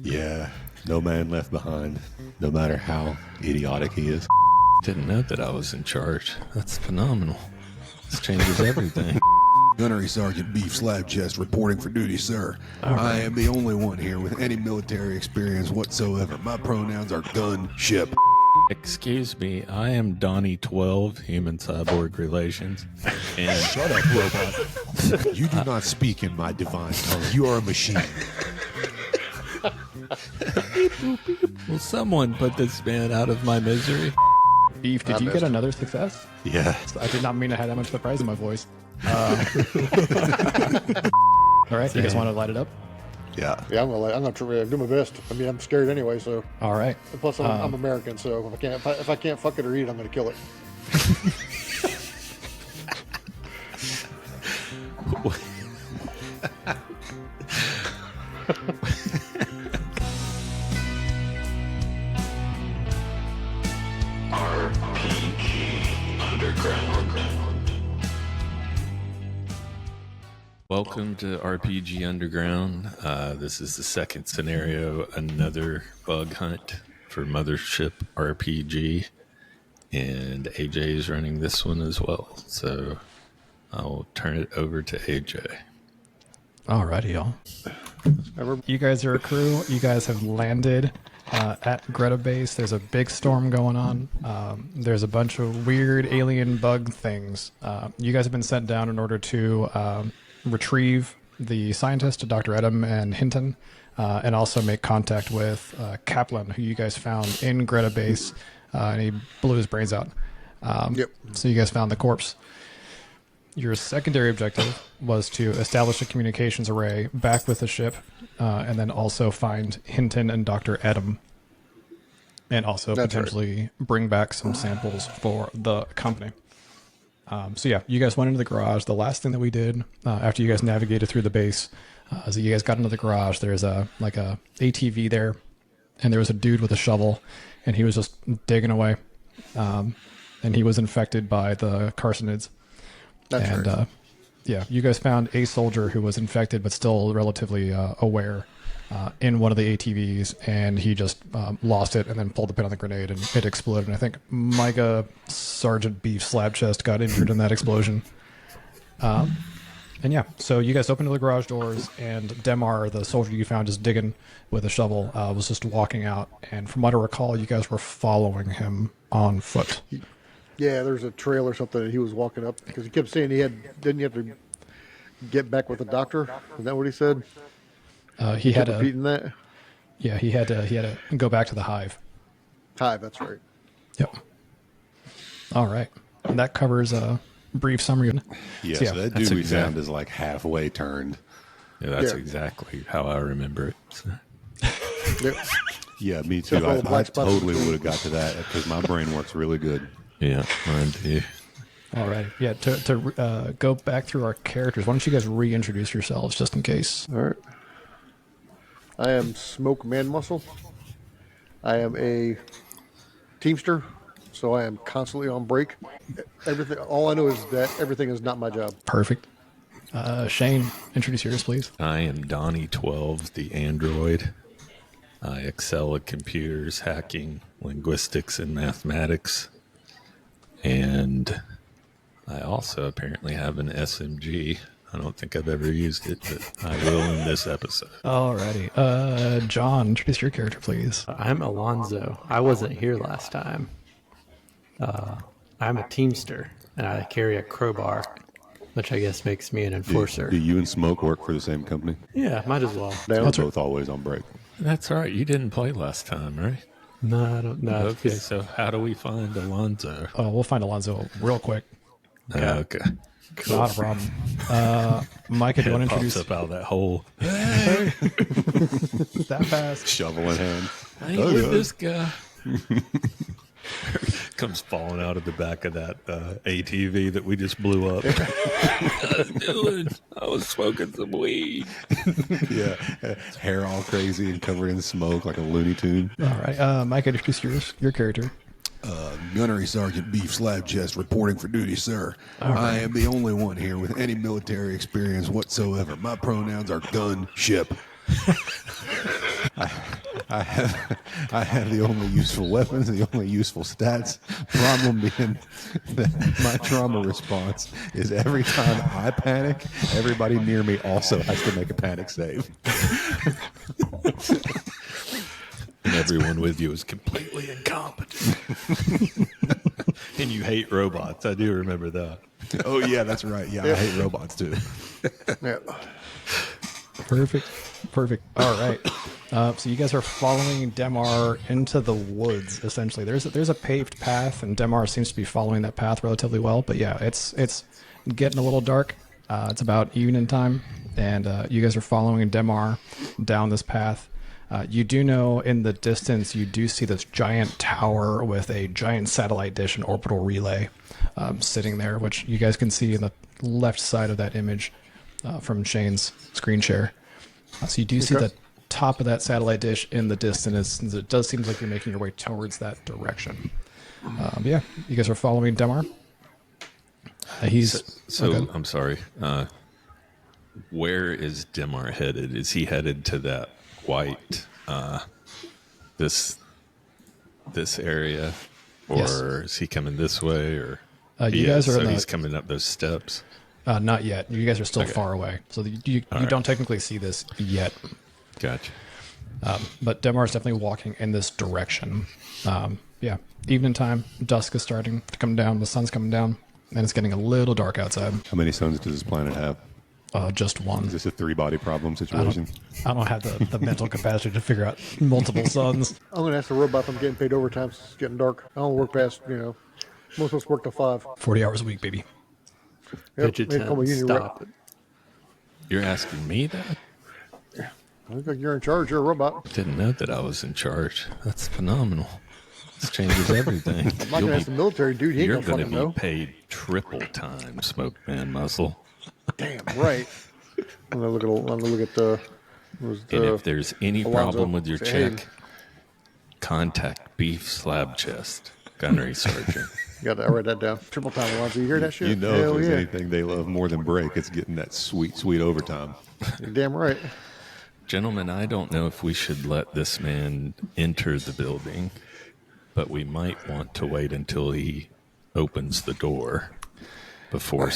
Yeah, no man left behind, no matter how idiotic he is. Didn't know that I was in charge. That's phenomenal. This changes everything. Gunnery Sergeant Beef Slab Chest reporting for duty, sir. I am the only one here with any military experience whatsoever. My pronouns are gun, ship. Excuse me, I am Donnie 12, Human Cyborg Relations. And Shut up, robot. You do not speak in my divine tongue. You are a machine. will someone put this man out of my misery? Beef, did you get another success? Yeah. I did not mean to have that much surprise in my voice. All right, you guys want to light it up? Yeah. Yeah, I'm gonna try, do my best. I mean, I'm scared anyway, so. All right. Plus, I'm American, so if I can't fuck it or eat it, I'm gonna kill it. RPG Underground. Welcome to RPG Underground. This is the second scenario, another bug hunt for Mothership RPG. And AJ is running this one as well. So I'll turn it over to AJ. Alrighty, y'all. You guys are a crew. You guys have landed at Greta Base. There's a big storm going on. There's a bunch of weird alien bug things. You guys have been sent down in order to retrieve the scientist, Dr. Edam and Hinton, and also make contact with Kaplan, who you guys found in Greta Base, and he blew his brains out. Yep. So you guys found the corpse. Your secondary objective was to establish a communications array back with the ship, and then also find Hinton and Dr. Edam, and also That's potentially bring back some samples for the company. So yeah, you guys went into the garage. The last thing that we did after you guys navigated through the base is that you guys got into the garage. There's a ATV there, and there was a dude with a shovel, and he was just digging away, and he was infected by the carcinids. That's and right. Yeah, you guys found a soldier who was infected but still relatively aware in one of the ATVs, and he just lost it and then pulled the pin on the grenade and it exploded. And I think Micah Sergeant Beef Slab Chest got injured in that explosion. And yeah, so you guys opened the garage doors, and Demar, the soldier you found just digging with a shovel, was just walking out. And from what I recall, you guys were following him on foot. Yeah, there's a trail or something that he was walking up because he kept saying didn't you have to get back with the doctor? Is that what he said? He had to repeating that. Yeah, he had to go back to the hive. Hive, that's right. Yep. All right, and that covers a brief summary. Yeah, So, so that dude we found is like halfway turned. Yeah, that's Yeah. exactly how I remember it. So. Yep. Yeah, me too. Except all the I black spots totally between. would have got to that because my brain works really good. Yeah, mine too. All right. Yeah, to go back through our characters, why don't you guys reintroduce yourselves just in case? All right. I am Smoke Man Muscle. I am a teamster, so I am constantly on break. Everything. All I know is that everything is not my job. Perfect. Shane, introduce yours, please. I am Donnie 12, the android. I excel at computers, hacking, linguistics, and mathematics. And I also apparently have an SMG. I don't think I've ever used it, but I will in this episode. Alrighty. John, introduce your character, please. I'm Alonso. I wasn't here last time. I'm a teamster, and I carry a crowbar, which I guess makes me an enforcer. Do you and Smoke work for the same company? Yeah, might as well. We're both always on break. That's all right. You didn't play last time, right? No, I don't know. Okay, so how do we find Alonso? Oh, we'll find Alonso real quick. Okay. Cool. Not a problem. Micah, do you want to Pops introduce up out of that hole. that fast? Shovel in hand. I ain't with this guy. Comes falling out of the back of that ATV that we just blew up. I was smoking some weed. Yeah, hair all crazy and covered in smoke like a Looney Tune. All right. Micah, introduce your character. Gunnery Sergeant Beef Slab Chest reporting for duty, sir. I am the only one here with any military experience whatsoever. My pronouns are gun, ship. I have the only useful weapons, the only useful stats. Problem being that my trauma response is every time I panic, everybody near me also has to make a panic save. And everyone with you is completely incompetent. And you hate robots. I do remember that. Oh yeah, that's right. Yeah, I hate robots too. Yeah. Perfect. All right. So you guys are following Demar into the woods. Essentially, there's a paved path, and Demar seems to be following that path relatively well. But yeah, it's getting a little dark. It's about evening time, and you guys are following Demar down this path. You do know in the distance, you do see this giant tower with a giant satellite dish and orbital relay sitting there, which you guys can see in the left side of that image from Shane's screen share. So you do see the top of that satellite dish in the distance. It does seem like you're making your way towards that direction. Yeah, you guys are following Demar. So I'm sorry. Where is Demar headed? Is he headed to that white this area, or Yes. is he coming this way? Or you guys are in he's coming up those steps. not yet. You guys are still far away, so you don't technically see this yet. Gotcha. But Demar is definitely walking in this direction. Yeah, evening time, dusk is starting to come down. The sun's coming down, and it's getting a little dark outside. How many suns does this planet have? Just one. Is this a 3-body problem situation? I don't have the mental capacity to figure out multiple suns. I'm going to ask the robot if I'm getting paid overtime since it's getting dark. I don't work past, most of us work till 5. 40 hours a week, baby. Yep, they call me union rep. Stop it. You're asking me that? I think you're in charge. You're a robot. Didn't know that I was in charge. That's phenomenal. This changes everything. I'm not going to ask the military dude. He ain't You're going to going to fucking be know. paid triple time, Smoke Man Muscle. Damn right. I'm going to look at the. And if there's any Alonso. problem with your Say, hey. check, contact Beef Slab Chest, Gunnery Sergeant. Got to write that down. Triple time, Alonso. You hear that shit? You know, Hell if there's yeah. anything they love more than break, it's getting that sweet, sweet overtime. You're damn right. Gentlemen, I don't know if we should let this man enter the building, but we might want to wait until he opens the door before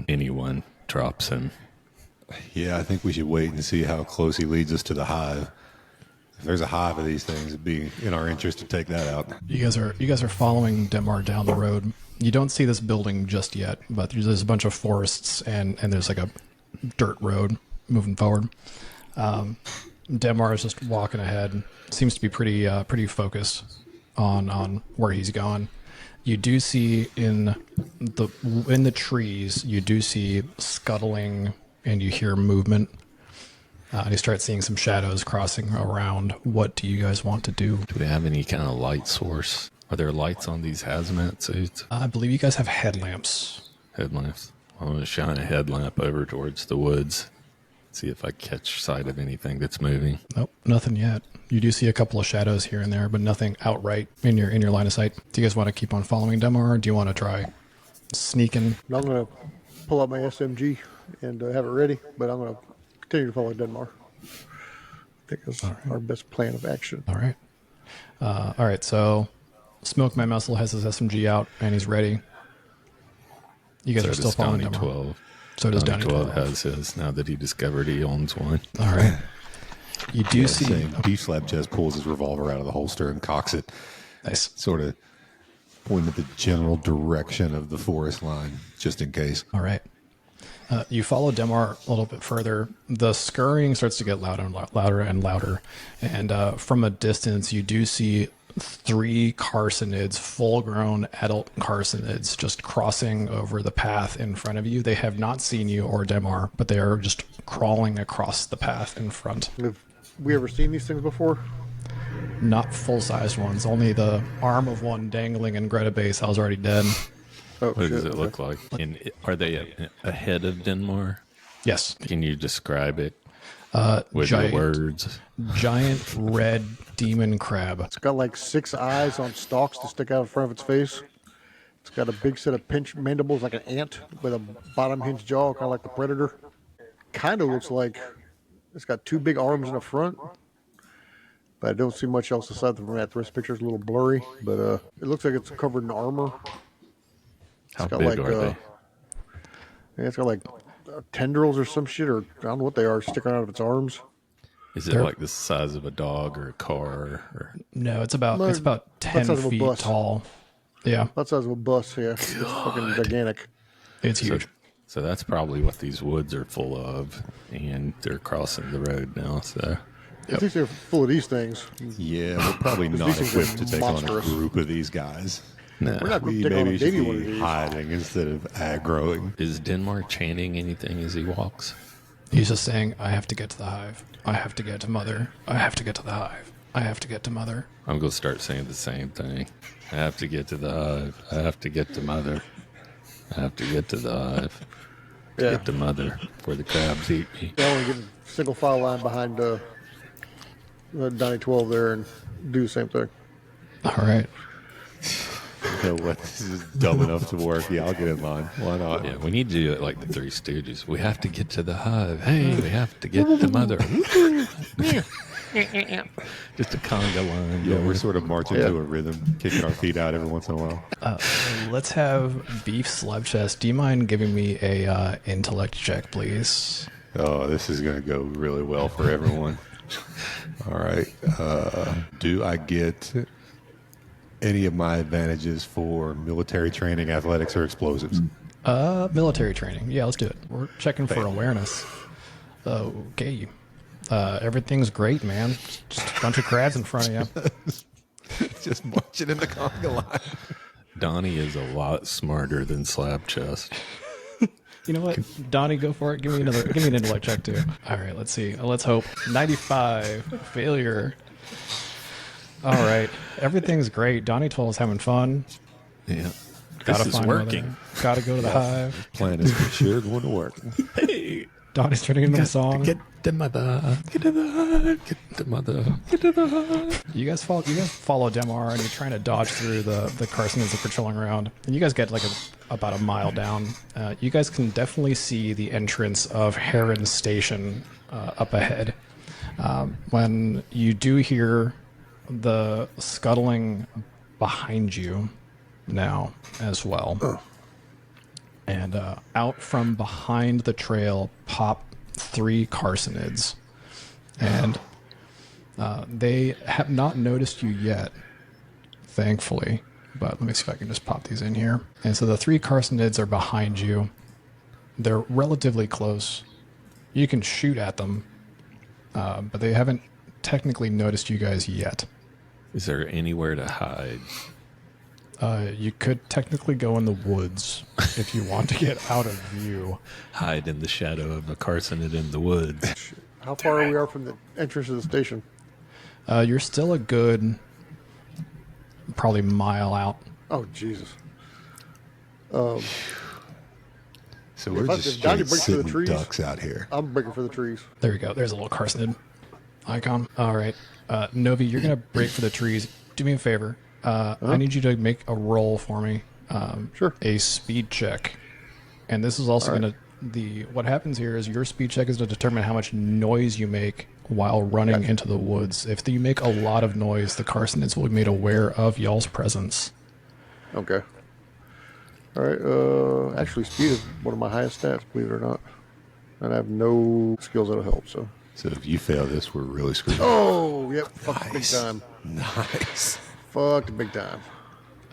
anyone drops in. Yeah, I think we should wait and see how close he leads us to the hive. If there's a hive of these things, it'd be in our interest to take that out. You guys are following Demar down the road. You don't see this building just yet, but there's a bunch of forests and there's like a dirt road moving forward. Demar is just walking ahead. Seems to be pretty focused on where he's going. You do see in the trees, you do see scuttling, and you hear movement. And you start seeing some shadows crossing around. What do you guys want to do? Do we have any kind of light source? Are there lights on these hazmat suits? I believe you guys have headlamps. Headlamps. I'm going to shine a headlamp over towards the woods. See if I catch sight of anything that's moving. Nope, nothing yet. You do see a couple of shadows here and there, but nothing outright in your line of sight. Do you guys want to keep on following Demar, or do you want to try sneaking? Now I'm going to pull out my SMG and have it ready, but I'm going to continue to follow Denmark. I think that's our best plan of action. All right. All right, so Smoke My Muscle has his SMG out, and he's ready. You guys are still following Demar. 12. So does Donnie 12 12. has his now that he discovered he owns one. All right. You do see... Same. Beef Slab Chest pulls his revolver out of the holster and cocks it, Nice. sort of pointing at the general direction of the forest line, just in case. All right. You follow Demar a little bit further. The scurrying starts to get louder and louder and louder. And from a distance, you do see 3 carcinids, full-grown adult carcinids, just crossing over the path in front of you. They have not seen you or Demar, but they are just crawling across the path in front. Have we ever seen these things before? Not full-sized ones. Only the arm of one dangling in Greta Base. I was already dead. Oh, What shit. does it look like? And are they ahead of Denmar? Yes. Can you describe it? with the words. Giant red demon crab. It's got like 6 eyes on stalks to stick out in front of its face. It's got a big set of pinched mandibles like an ant with a bottom hinged jaw, kind of like the predator. Kind of looks like it's got 2 big arms in the front. But I don't see much else aside from that. The rest of the picture's a little blurry, but it looks like it's covered in armor. How got big like, are they? Yeah, it's got like tendrils or some shit, or I don't know what they are, sticking out of its arms. Is it like the size of a dog or a car? Or... No, it's about 10 feet tall. Yeah, That size of a bus. Yeah, it's fucking gigantic. it's huge. So that's probably what these woods are full of, and they're crossing the road now. So I think they're full of these things. Yeah, we're probably not these things are equipped to take on a monstrous. group of these guys. no. We're not We going to take on maybe a should baby one of be these. hiding instead of aggroing. Is Denmark chanting anything as he walks? He's just saying, I have to get to the hive. I have to get to mother. I have to get to the hive. I have to get to mother. I'm going to start saying the same thing. I have to get to the hive. I have to get to mother. I have to get to the hive. To Yeah. get to mother before the crabs eat me. They only get a single file line behind Donnie 12 there and do the same thing. All right. You know what? This is dumb enough to work. Yeah, I'll get in line. Why not? Yeah, we need to do it like the Three Stooges. We have to get to the hive. Hey, we have to get to mother. Just a conga line. Yeah, going. we're sort of marching to a rhythm, kicking our feet out every once in a while. Let's have Beef Slab Chest. Do you mind giving me a intellect check, please? Oh, this is going to go really well for everyone. All right. Do I get any of my advantages for military training, athletics, or explosives? Military training. Yeah, let's do it. We're checking for awareness. Okay. Everything's great, man. Just a bunch of crabs in front of you. Just marching in the conga line. Donnie is a lot smarter than Slab Chest. You know what? Donnie, go for it. Give me an intellect check too. All right, let's see. Let's hope. 95. Failure. All right. Everything's great. Donnie 12 is having fun. Yeah. Gotta This is find working. mother. Gotta go to the hive. Plan is for sure going to work. Hey, Donnie's turning into a song. get the mother. Get to the hive. Get the mother. Get to the hive. You guys follow Demar, and you're trying to dodge through the carcinoids that are patrolling around. And you guys get like about a mile down. You guys can definitely see the entrance of Huron Station up ahead. When you do hear the scuttling behind you now as well. And out from behind the trail pop 3 carcinids. And they have not noticed you yet, thankfully. But let me see if I can just pop these in here. And so the 3 carcinids are behind you. They're relatively close. You can shoot at them, but they haven't technically noticed you guys yet. Is there anywhere to hide? You could technically go in the woods if you want to get out of view. Hide in the shadow of a carcinid in the woods. How far we are from the entrance of the station? You're still a good, probably mile out. Oh, Jesus. So we're If I- just if Donnie straight breaks through the sitting trees- ducks out here. I'm breaking for the trees. There we go. There's a little carcinid icon. All right. Novi, you're going to break for the trees. Do me a favor. I need you to make a roll for me. Sure. A speed check. And this is also going to... What happens here is your speed check is to determine how much noise you make while running into the woods. If you make a lot of noise, the carcinids will be made aware of y'all's presence. Okay. All right. Actually, speed is one of my highest stats, believe it or not. And I have no skills that'll help, so... So if you fail this, we're really screwed. Oh, yep. Fucked Nice. big time. Nice. Fucked big time.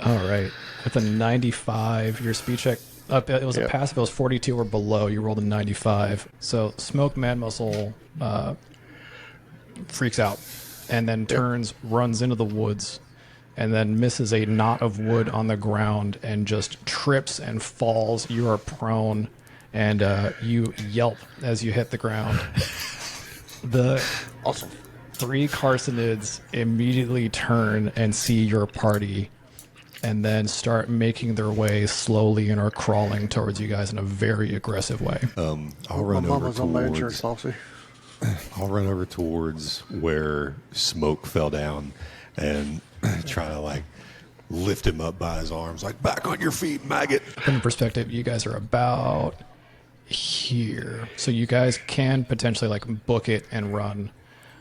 All right. With a 95, your speed check... it was a Yep. passive. It was 42 or below. You rolled a 95. So Smoke Mad Muscle freaks out and then turns, runs into the woods, and then misses a knot of wood on the ground and just trips and falls. You are prone, and you yelp as you hit the ground. The Awesome. 3 carcinids immediately turn and see your party and then start making their way slowly and are crawling towards you guys in a very aggressive way. I'll My run over mama's on my insurance towards. policy. I'll run over towards where Smoke fell down and try to like lift him up by his arms, like back on your feet, maggot. From perspective, you guys are about here, so you guys can potentially like book it and run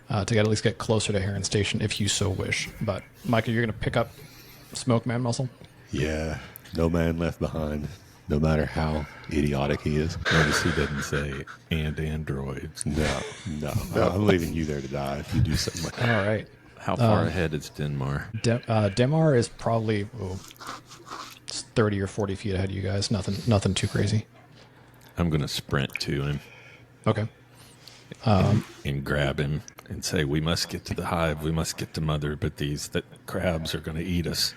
to at least get closer to Huron Station if you so wish. But Micah, you're gonna pick up Smoke Man Muscle. Yeah, no man left behind, no matter how idiotic he is. Notice he didn't say and androids. No. I'm leaving you there to die if you do something like that. All right. How far ahead is Denmar? Demar is probably 30 or 40 feet ahead of you guys. Nothing too crazy. I'm going to sprint to him Okay. and grab him and say, we must get to the hive. We must get to Mother, but these crabs are going to eat us.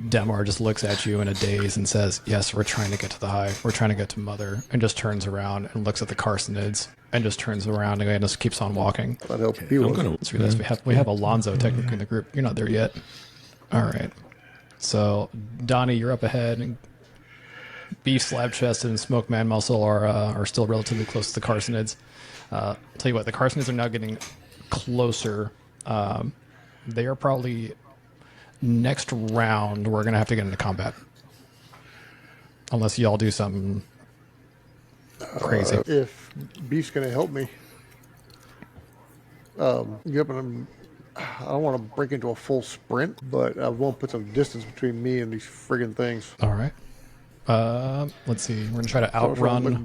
Demar just looks at you in a daze and says, yes, we're trying to get to the hive. We're trying to get to Mother. And just turns around and looks at the Carsonids and just turns around and just keeps on walking. That helps. He was. Let's realize we have Alonso technically in the group. You're not there yet. All right. So, Donnie, you're up ahead. And Beef Slab Chest and Smoke Man Muscle are still relatively close to the Carsonids. Tell you what, the Carsonids are now getting closer. They are probably next round. We're gonna have to get into combat, unless y'all do something crazy. If Beef's going to help me, yep, and I don't want to break into a full sprint, but I won't put some distance between me and these friggin' things. All right. Let's see. We're gonna try to So I'm trying to, outrun. like,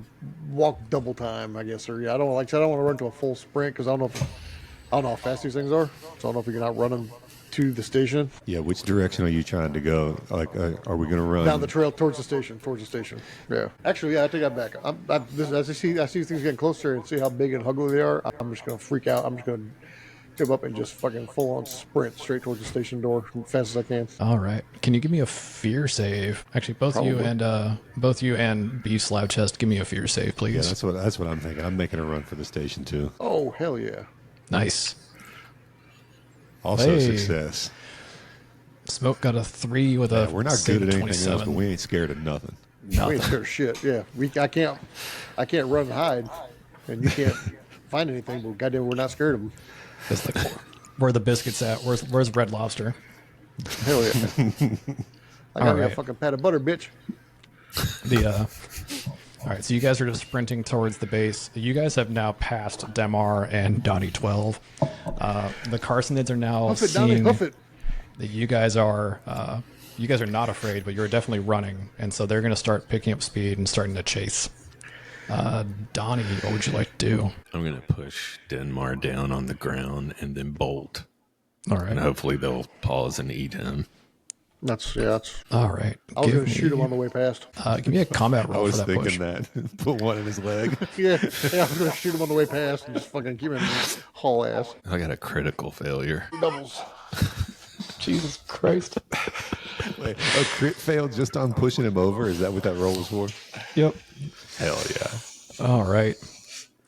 walk double time, I guess. Or yeah, I don't want to run to a full sprint because I don't know how fast these things are. So I don't know if we can outrun them to the station. Yeah, which direction are you trying to go? Like, are we going to run Down the trail towards the station. Yeah. Actually, yeah, I take that back. As I see things getting closer and see how big and ugly they are, I'm just going to freak out. I'm just going to jump up and just fucking full on sprint straight towards the station door as fast as I can. All right. Can you give me a fear save? Actually, both you and Beef Slab Chest, give me a fear save, Yeah, please. that's what I'm thinking. I'm making a run for the station too. Oh, hell yeah. Nice. Also Hey. success. Smoke got a 3 with a. Yeah, we're not save good at of anything else, 27. but we ain't scared of nothing. We ain't scared of shit. Yeah. I can't run and hide, and you can't find anything, but goddamn, we're not scared of them. It's like, where are the biscuits at? Where's Red Lobster? Hell yeah. I got me a Alright. fucking pat of butter, bitch. All right, so you guys are just sprinting towards the base. You guys have now passed Demar and Donnie 12. The Carsonids are now Huff it, Donnie, seeing huff it. that you guys are not afraid, but you're definitely running, and so they're going to start picking up speed and starting to chase. Donnie, what would you like to do? I'm going to push Denmar down on the ground and then bolt. All And right, hopefully they'll pause and eat him. That's. all right. I was going to shoot him on the way past. Give me a combat I roll was for that thinking push. that. Put one in his leg. Yeah, I was going to shoot him on the way past and just fucking keep him haul ass. I got a critical failure. Doubles. Jesus Christ. Wait, a crit failed just on pushing him over? Is that what that roll was for? Yep. Hell yeah. All right.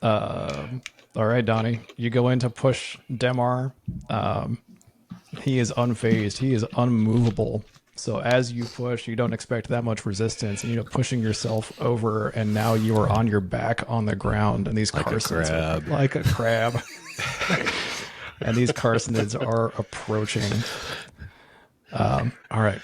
All right, Donnie. You go in to push Demar. He is unfazed. He is unmovable. So as you push, you don't expect that much resistance, and you end up pushing yourself over, and now you are on your back on the ground, and these Like a Carsonids crab. like a crab. And these Carsonids are approaching. All right.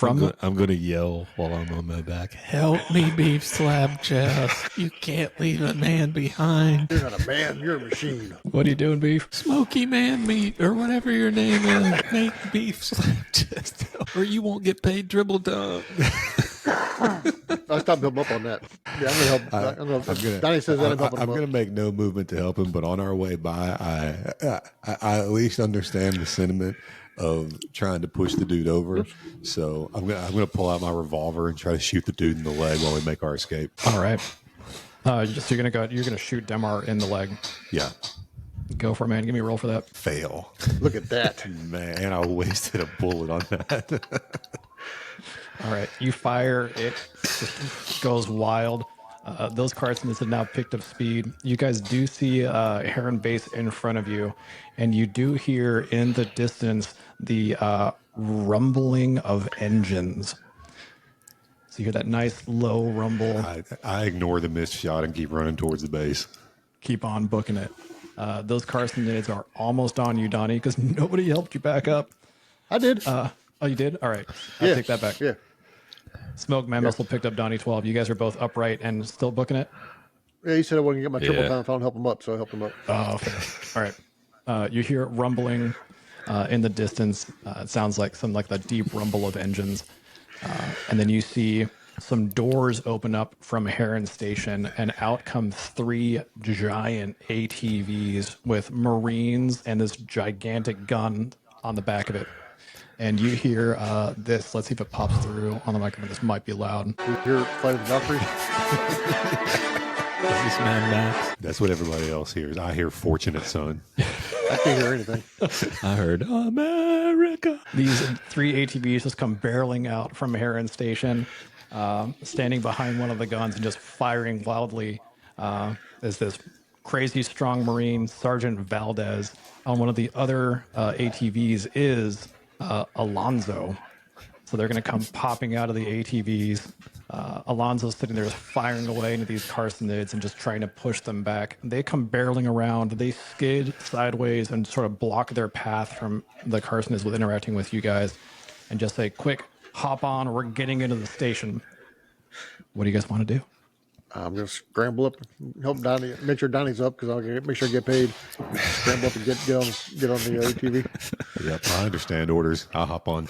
I'm going to yell while I'm on my back. Help me, Beef Slab Chest. You can't leave a man behind. You're not a man, you're a machine. What are you doing, Beef? Smoky Man Meat, or whatever your name is. Make Beef Slab Chest, or you won't get paid dribble dunk. I stopped him up on that. Yeah, I'm going to help. Donnie says that I'm helping I'm him going up. to make no movement to help him, but on our way by, I at least understand the sentiment of trying to push the dude over. So I'm gonna pull out my revolver and try to shoot the dude in the leg while we make our escape. All right. So you're gonna shoot Demar in the leg. Yeah, Go for it, man. Give me a roll for that. fail. Look at that. Man, I wasted a bullet on that. All right. You fire. It just goes wild. Those Carsonids have now picked up speed. You guys do see Heron Base in front of you, and you do hear in the distance the rumbling of engines. So you hear that nice low rumble. I ignore the missed shot and keep running towards the base. keep on booking it. Those carcinoids are almost on you, Donnie, because nobody helped you back up. I did. Oh, you did? All right. I'll take that back. Yeah. Smoke Man Muscle picked up Donnie 12. You guys are both upright and still booking it? Yeah, he said I wasn't get my triple Yeah. time if I don't help him up, so I helped him up. Oh, fair. All right. You hear rumbling in the distance. It sounds like the deep rumble of engines. And then you see some doors open up from Huron Station, and out come 3 giant ATVs with Marines and this gigantic gun on the back of it. And you hear this. Let's see if it pops through on the microphone. This might be loud. You hear Flight of the Valkyries? Is this Mad Max? That's what everybody else hears. I hear "Fortunate Son." I can't hear anything. I heard America. These 3 ATVs just come barreling out from Huron Station, standing behind one of the guns and just firing wildly. Is this crazy strong Marine, Sergeant Valdez. On one of the other ATVs is Alonso. So they're going to come popping out of the ATVs. Alonso's sitting there just firing away into these carcinoids and just trying to push them back. They come barreling around. They skid sideways and sort of block their path from the carcinoids with interacting with you guys and just say, quick, hop on. We're getting into the station. What do you guys want to do? I'm going to scramble up, help Donnie, make sure Donnie's up because I'll make sure I get paid. Scramble up and get on the ATV. Yep, I understand orders. I'll hop on.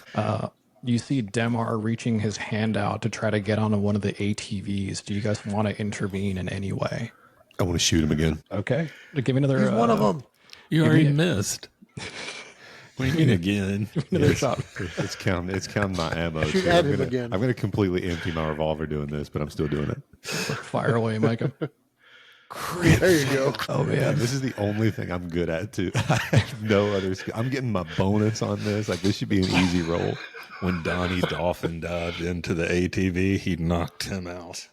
You see Demar reaching his hand out to try to get onto one of the ATVs. Do you guys want to intervene in any way? I want to shoot him again. Okay. Give me another. He's one of them. You already missed. What do you mean again? Another shot. It's counting my ammo. Shoot too. at I'm him gonna- again. I'm going to completely empty my revolver doing this, but I'm still doing it. Fire away, Micah. There you go. Oh, man. This is the only thing I'm good at too. I have no other skill. I'm getting my bonus on this. Like this should be an easy roll. When Donnie Dolphin dived into the ATV, he knocked him out.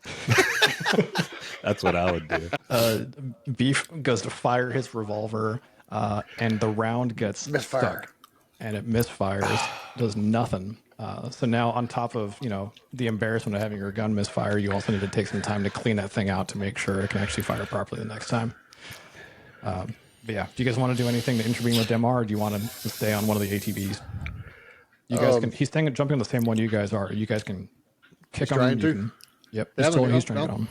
That's what I would do. Beef goes to fire his revolver, and the round gets Misfire. stuck, and it misfires, does nothing. So now, on top of the embarrassment of having your gun misfire, you also need to take some time to clean that thing out to make sure it can actually fire properly the next time. But yeah, do you guys want to do anything to intervene with Demar, or do you want to stay on one of the ATVs? You guys can. He's jumping on the same one you guys are. You guys can kick him. trying You to? can- Yep. Yeah, He's trying to get him.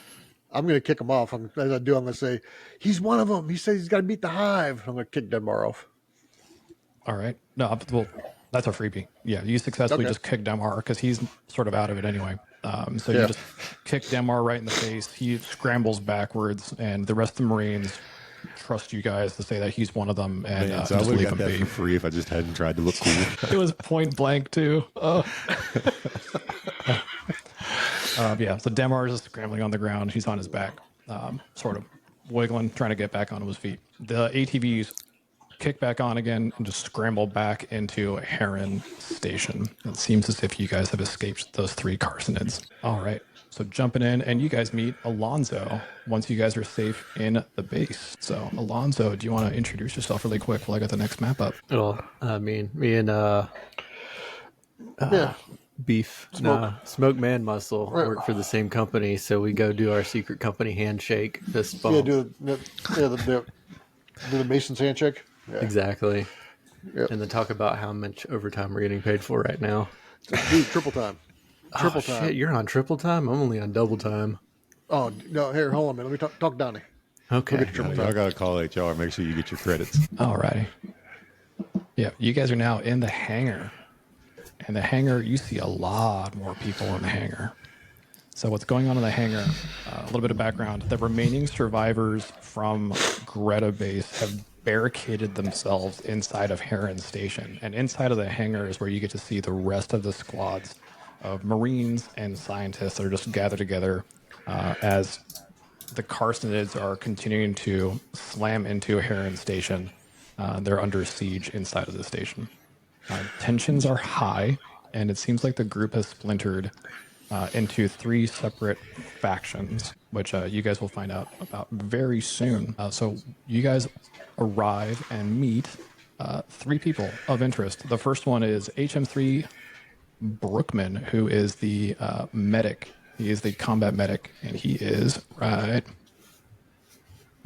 I'm going to kick him off. As I do, I'm going to say, he's one of them. He says he's got to beat the hive. I'm going to kick Demar off. All right. No, well, that's a freebie. Yeah, you successfully Okay. just kick Demar because he's sort of out of it anyway. So you just kick Demar right in the face. He scrambles backwards, and the rest of the Marines trust you guys to say that he's one of them and Man, so I just would leave have him got that be. for free if I just hadn't tried to look cool. It was point blank too. Oh. Yeah, so Demar is just scrambling on the ground. He's on his back, sort of wiggling, trying to get back onto his feet. The ATVs kick back on again and just scramble back into Huron Station. It seems as if you guys have escaped those 3 carcinoids. All right, so jumping in, and you guys meet Alonso once you guys are safe in the base. So, Alonso, do you want to introduce yourself really quick while I got the next map up? Well, I mean, me and Yeah. Beef, Smoke Man Muscle work for the same company, so we go do our secret company handshake, fist bump. Yeah, do the Mason's handshake. Yeah. Exactly. Yep. And then talk about how much overtime we're getting paid for right now. Dude, triple time. Triple time. Shit, you're on triple time? I'm only on double time. Oh, no, here, hold on a minute. Let me talk Donnie. Okay. We'll get triple Y'all time. got to call HR. Make sure you get your credits. All righty. Yeah, you guys are now in the hangar. And the hangar, you see a lot more people in the hangar. So what's going on in the hangar, a little bit of background. The remaining survivors from Greta Base have barricaded themselves inside of Huron Station. And inside of the hangar is where you get to see the rest of the squads of Marines and scientists that are just gathered together as the carcinoids are continuing to slam into Huron Station. They're under siege inside of the station. Tensions are high, and it seems like the group has splintered into 3 separate factions, which you guys will find out about very soon. So you guys arrive and meet 3 people of interest. The first one is HM3 Brookman, who is the medic. He is the combat medic, and he is right.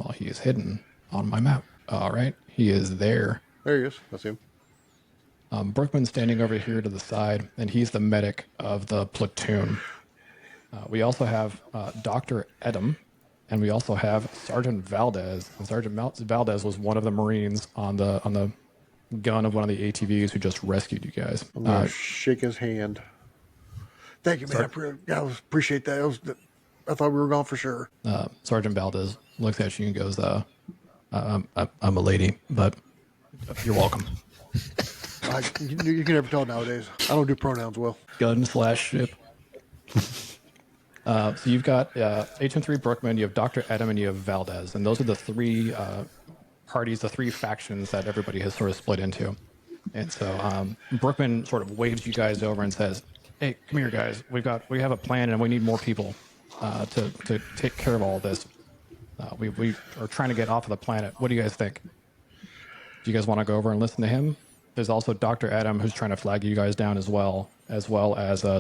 Well, he is hidden on my map. All right, he is there. There he is. That's him. Brookman's standing over here to the side, and he's the medic of the platoon. We also have Dr. Edom, and we also have Sergeant Valdez. And Sergeant Valdez was one of the Marines on the gun of one of the ATVs who just rescued you guys. I'm going to shake his hand. Thank you, man. I appreciate that. I thought we were gone for sure. Sergeant Valdez looks at you and goes, I'm a lady, but you're welcome. You can never tell nowadays. I don't do pronouns well. Gun/ship. So you've got HM3 Brookman, you have Dr. Edom, and you have Valdez. And those are the three parties, the three factions that everybody has sort of split into. And so Brookman sort of waves you guys over and says, hey, come here, guys. We have a plan, and we need more people to take care of all of this. We are trying to get off of the planet. What do you guys think? Do you guys want to go over and listen to him? There's also Dr. Edom, who's trying to flag you guys down as well as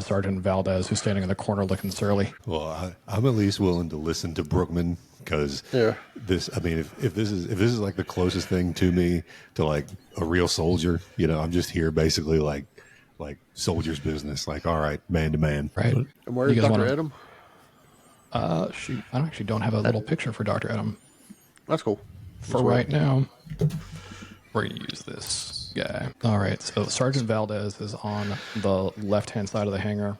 Sergeant Valdez, who's standing in the corner looking surly. Well, I'm at least willing to listen to Brookman because this. I mean, if this is like the closest thing to me to like a real soldier, I'm just here basically like soldier's business. Like, all right, man to man. Right. And where's Dr. Edom? I actually don't have a little picture for Dr. Edom. That's cool. For right now, we're going to use this guy. All right, so Sergeant Valdez is on the left-hand side of the hangar.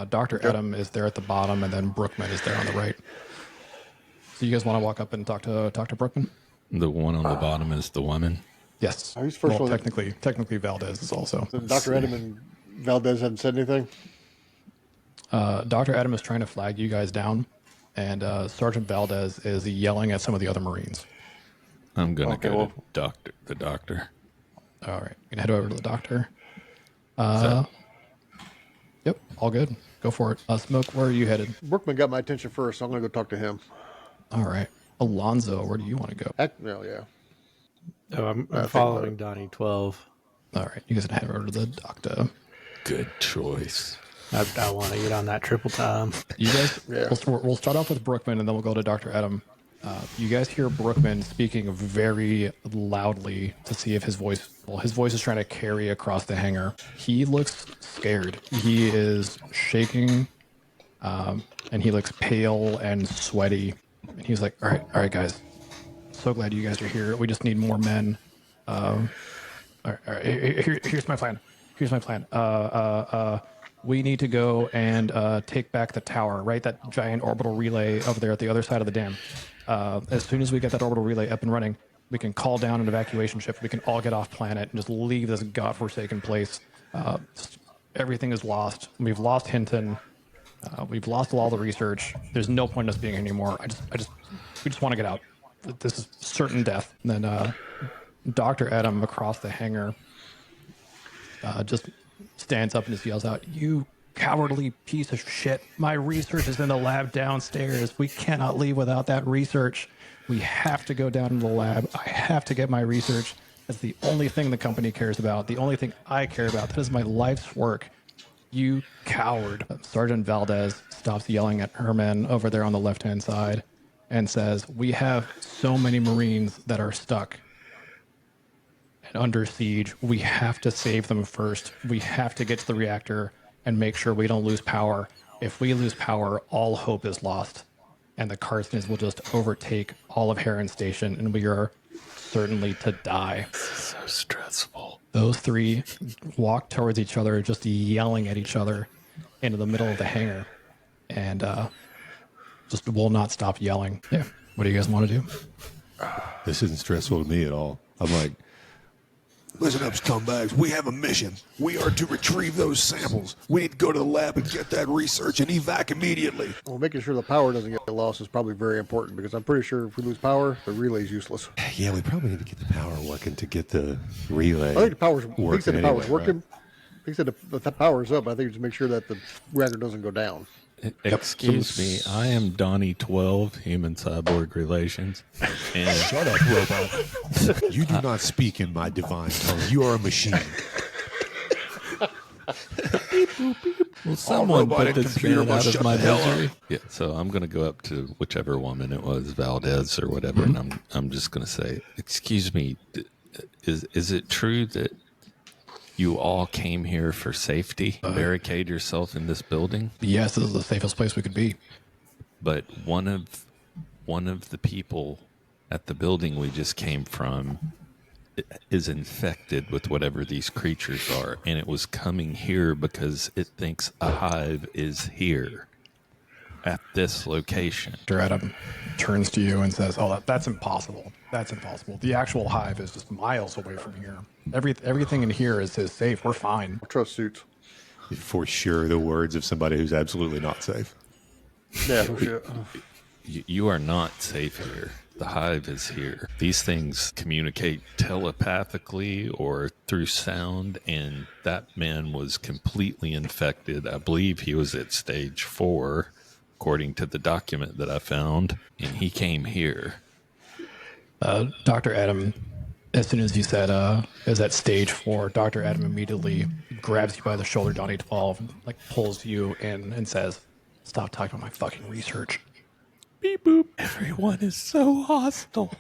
Dr. Edom is there at the bottom, and then Brookman is there on the right. So you guys want to walk up and talk to Brookman? The one on the bottom is the woman. Yes. Who's first one? Technically Valdez is also. Dr. Edom and Valdez haven't said anything? Dr. Edom is trying to flag you guys down, and Sergeant Valdez is yelling at some of the other Marines. I'm going to go to the doctor. All right, you can head over to the doctor. Yep, all good. Go for it. Smoke, where are you headed? Brookman got my attention first, so I'm going to go talk to him. All right. Alonso, where do you want to go? Yeah. Oh, I'm following Donnie 12. All right, you guys can head over to the doctor. Good choice. I want to get on that triple time. You guys, we'll start off with Brookman, and then we'll go to Dr. Edom. You guys hear Brookman speaking very loudly to see if his voice is trying to carry across the hangar. He looks scared. He is shaking, and he looks pale and sweaty. And he's like, all right, guys. So glad you guys are here. We just need more men. All right, here's my plan. We need to go and take back the tower, right? That giant orbital relay over there at the other side of the dam. As soon as we get that orbital relay up and running, we can call down an evacuation ship. We can all get off planet and just leave this godforsaken place. Everything is lost. We've lost Hinton. We've lost all the research. There's no point in us being here anymore. We just want to get out. This is certain death. And then Dr. Edom across the hangar just stands up and just yells out, "You cowardly piece of shit. My research is in the lab downstairs. We cannot leave without that research. We have to go down to the lab. I have to get my research. That's the only thing the company cares about. The only thing I care about. That is my life's work. You coward." Sergeant Valdez stops yelling at her men over there on the left-hand side and says, "We have so many Marines that are stuck and under siege. We have to save them first. We have to get to the reactor and make sure we don't lose power. If we lose power, all hope is lost, and the Carstens will just overtake all of Huron Station, and we are certainly to die." So stressful. Those three walk towards each other, just yelling at each other into the middle of the hangar, and just will not stop yelling. Yeah. What do you guys want to do? This isn't stressful to me at all. I'm like, listen up, scumbags. We have a mission. We are to retrieve those samples. We need to go to the lab and get that research and evac immediately. Well, making sure the power doesn't get lost is probably very important because I'm pretty sure if we lose power, the relay's useless. Yeah, we probably need to get the power working to get the relay. I think the power's working. He said the power's working. Right? He said the power's up. I think just make sure that the reactor doesn't go down. Excuse me, I am Donnie 12, Human Cyborg Relations. And Shut up, robot. You do not speak in my divine tongue. You are a machine. Will someone put robotic this computer man out must of shut my the hell up. misery? Yeah, so I'm going to go up to whichever woman it was, Valdez or whatever, and I'm just going to say, "Excuse me, is it true that you all came here for safety? Barricade yourself in this building?" Yes, this is the safest place we could be. But one of the people at the building we just came from is infected with whatever these creatures are, and it was coming here because it thinks a hive is here at this location. Dr. Adam turns to you and says, "Oh, that's impossible. That's impossible. The actual hive is just miles away from here. Everything in here is safe. We're fine." Trust suits. For sure, the words of somebody who's absolutely not safe. Yeah, no shit. You are not safe here. The hive is here. These things communicate telepathically or through sound, and that man was completely infected. I believe he was at stage 4, according to the document that I found, and he came here. Dr. Adam, as soon as you said, is at stage 4, Dr. Adam immediately grabs you by the shoulder, Donnie 12, like pulls you in and says, "Stop talking about my fucking research." Beep boop. Everyone is so hostile.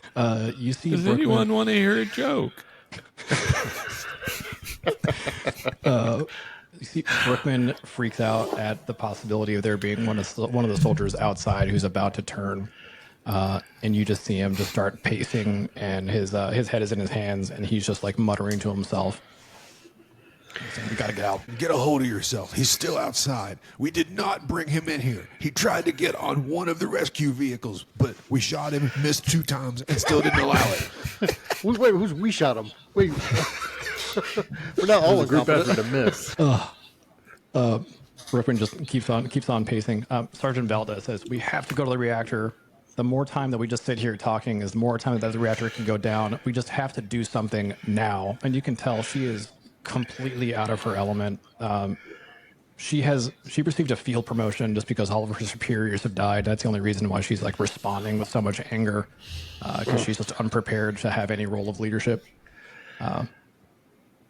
You see, Does Brooklyn, anyone want to hear a joke? you see Brookman freaks out at the possibility of there being one of the soldiers outside who's about to turn, and you just see him just start pacing, and his head is in his hands, and he's just like muttering to himself. He's saying, "We gotta get out." Get a hold of yourself. He's still outside. We did not bring him in here. He tried to get on one of the rescue vehicles, but we shot him, missed 2 times, and still didn't allow it. Wait, we shot him? Wait. We're not all Group effort incompetent. to miss. Brookman just keeps on pacing. Sergeant Valdez says, "We have to go to the reactor. The more time that we just sit here talking is the more time that the reactor can go down. We just have to do something now." And you can tell she is completely out of her element. She received a field promotion just because all of her superiors have died. That's the only reason why she's like responding with so much anger, because she's just unprepared to have any role of leadership.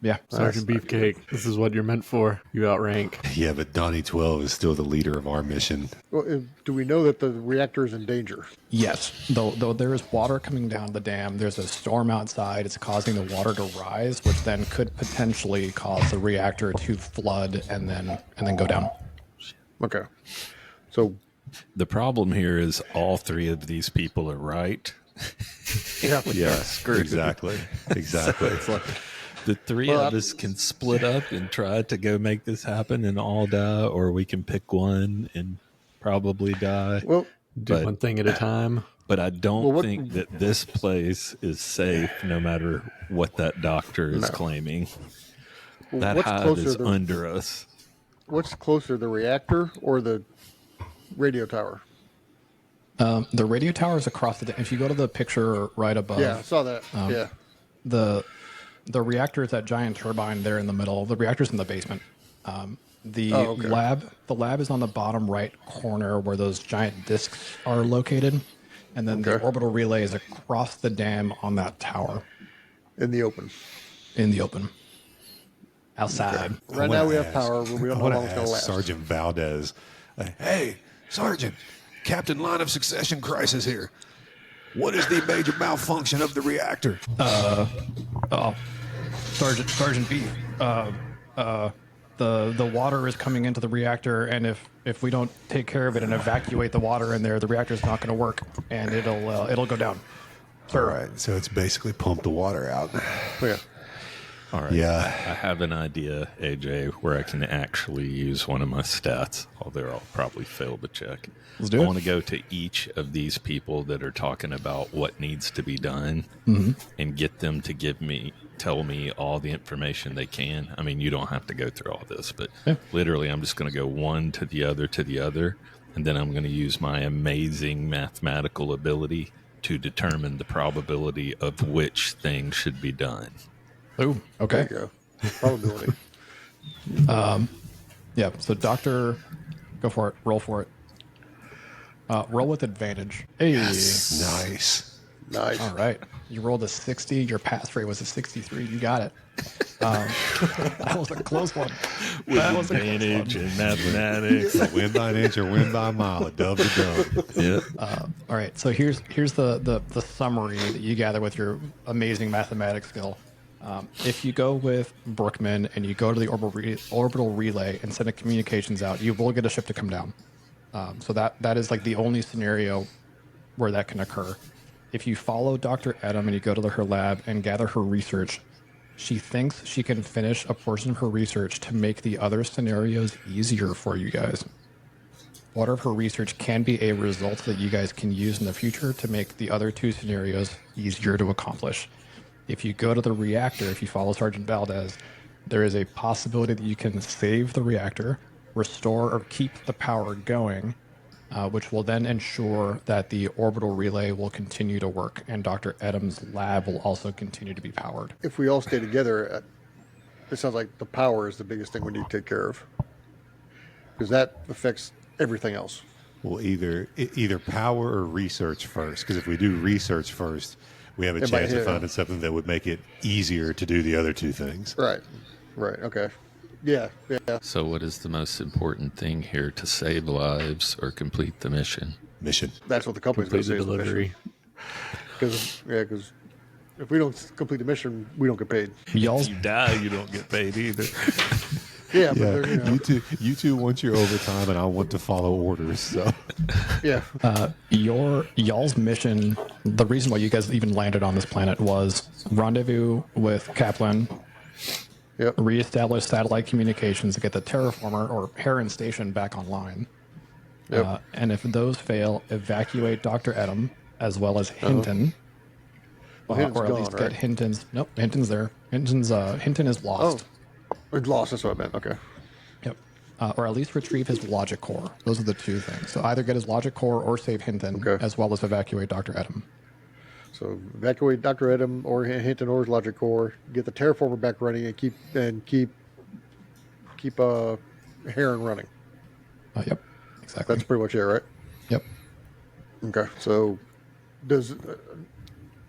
Yeah. Sergeant Beefcake, this is what you're meant for. You outrank. Yeah, but Donnie 12 is still the leader of our mission. Well, do we know that the reactor is in danger? Yes, though there is water coming down the dam, there's a storm outside. It's causing the water to rise, which then could potentially cause the reactor to flood and then go down. Okay. So, The problem here is all 3 of these people are right. yeah. Yes, exactly. Exactly. The 3 of us can split up and try to go make this happen and all die, or we can pick one and probably die. Well, Do But- one thing at a time. But I don't what- think that this place is safe no matter what that doctor is claiming. That what's hive closer is to- under us. what's closer, the reactor or the radio tower? The radio tower is across the dam. If you go to the picture right above, Yeah, I saw that. Yeah. the reactor is that giant turbine there in the middle. The reactor's in the basement. The okay. lab is on the bottom right corner where those giant discs are located, and then the Okay. orbital relay is across the dam on that tower In the open. in the open. Outside. Right now we have power, but we don't know how long it's going to last. Sergeant Valdez. Hey, Sergeant, Captain Line of Succession Crisis here. What is the major malfunction of the reactor? Sergeant Beef. The water is coming into the reactor, and if we don't take care of it and evacuate the water in there, the reactor's not going to work, and it'll go down. All right, so it's basically pump the water out. Yeah. All right. Yeah. I have an idea, AJ, where I can actually use one of my stats, although I'll probably fail the check. Let's do I it. want to go to each of these people that are talking about what needs to be done and get them to tell me all the information they can. I mean, you don't have to go through all this, but literally I'm just going to go one to the other, and then I'm going to use my amazing mathematical ability to determine the probability of which thing should be done. Oh, okay. There you go. Probability. Yeah, so Doctor, go for it. Roll for it. Roll with advantage. Hey. Nice. Nice. All right. You rolled a 60. Your pass rate was a 63. You got it. That was a close one. That was a close Advantage one. and mathematics. Win by an inch or win by a mile. A dove's a dove. Yeah. All right. So here's the summary that you gather with your amazing mathematics skill. If you go with Brookman and you go to the orbital relay and send a communications out, you will get a ship to come down. So that is like the only scenario where that can occur. If you follow Dr. Adam and you go to her lab and gather her research, she thinks she can finish a portion of her research to make the other scenarios easier for you guys. Part of her research can be a result that you guys can use in the future to make the other two scenarios easier to accomplish. If you go to the reactor, if you follow Sergeant Valdez, there is a possibility that you can save the reactor, restore or keep the power going, which will then ensure that the orbital relay will continue to work and Dr. Adams' lab will also continue to be powered. If we all stay together, it sounds like the power is the biggest thing we need to take care of, because that affects everything else. Well, either power or research first. Because if we do research first, we have a chance of finding something that would make it easier to do the other two things. Right. Okay. Yeah. So what is the most important thing here, to save lives or complete the mission? Mission. That's what the company's going to say. Delivery. Because if we don't complete the mission, we don't get paid. Y'all's If you die, you don't get paid either. Yeah, but Yeah, they're, you two want your overtime, and I want to follow orders. So yeah. y'all's mission, the reason why you guys even landed on this planet was rendezvous with Kaplan, Yep. reestablish satellite communications to get the terraformer or Huron Station back online. Yep. And if those fail, evacuate Dr. Adam as well as Hinton. Hinton's or at gone, least right? get Hinton's. Nope, Hinton's there. Hinton is lost. It's lost. That's what I meant. Okay. Yep. Or at least retrieve his logic core. Those are the two things. So either get his logic core or save Hinton, Okay. as well as evacuate Dr. Adam. So evacuate Dr. Adam or Hinton or his logic core. Get the terraformer back running and keep Heron running. Yep. Exactly. That's pretty much it, right? Yep. Okay. So does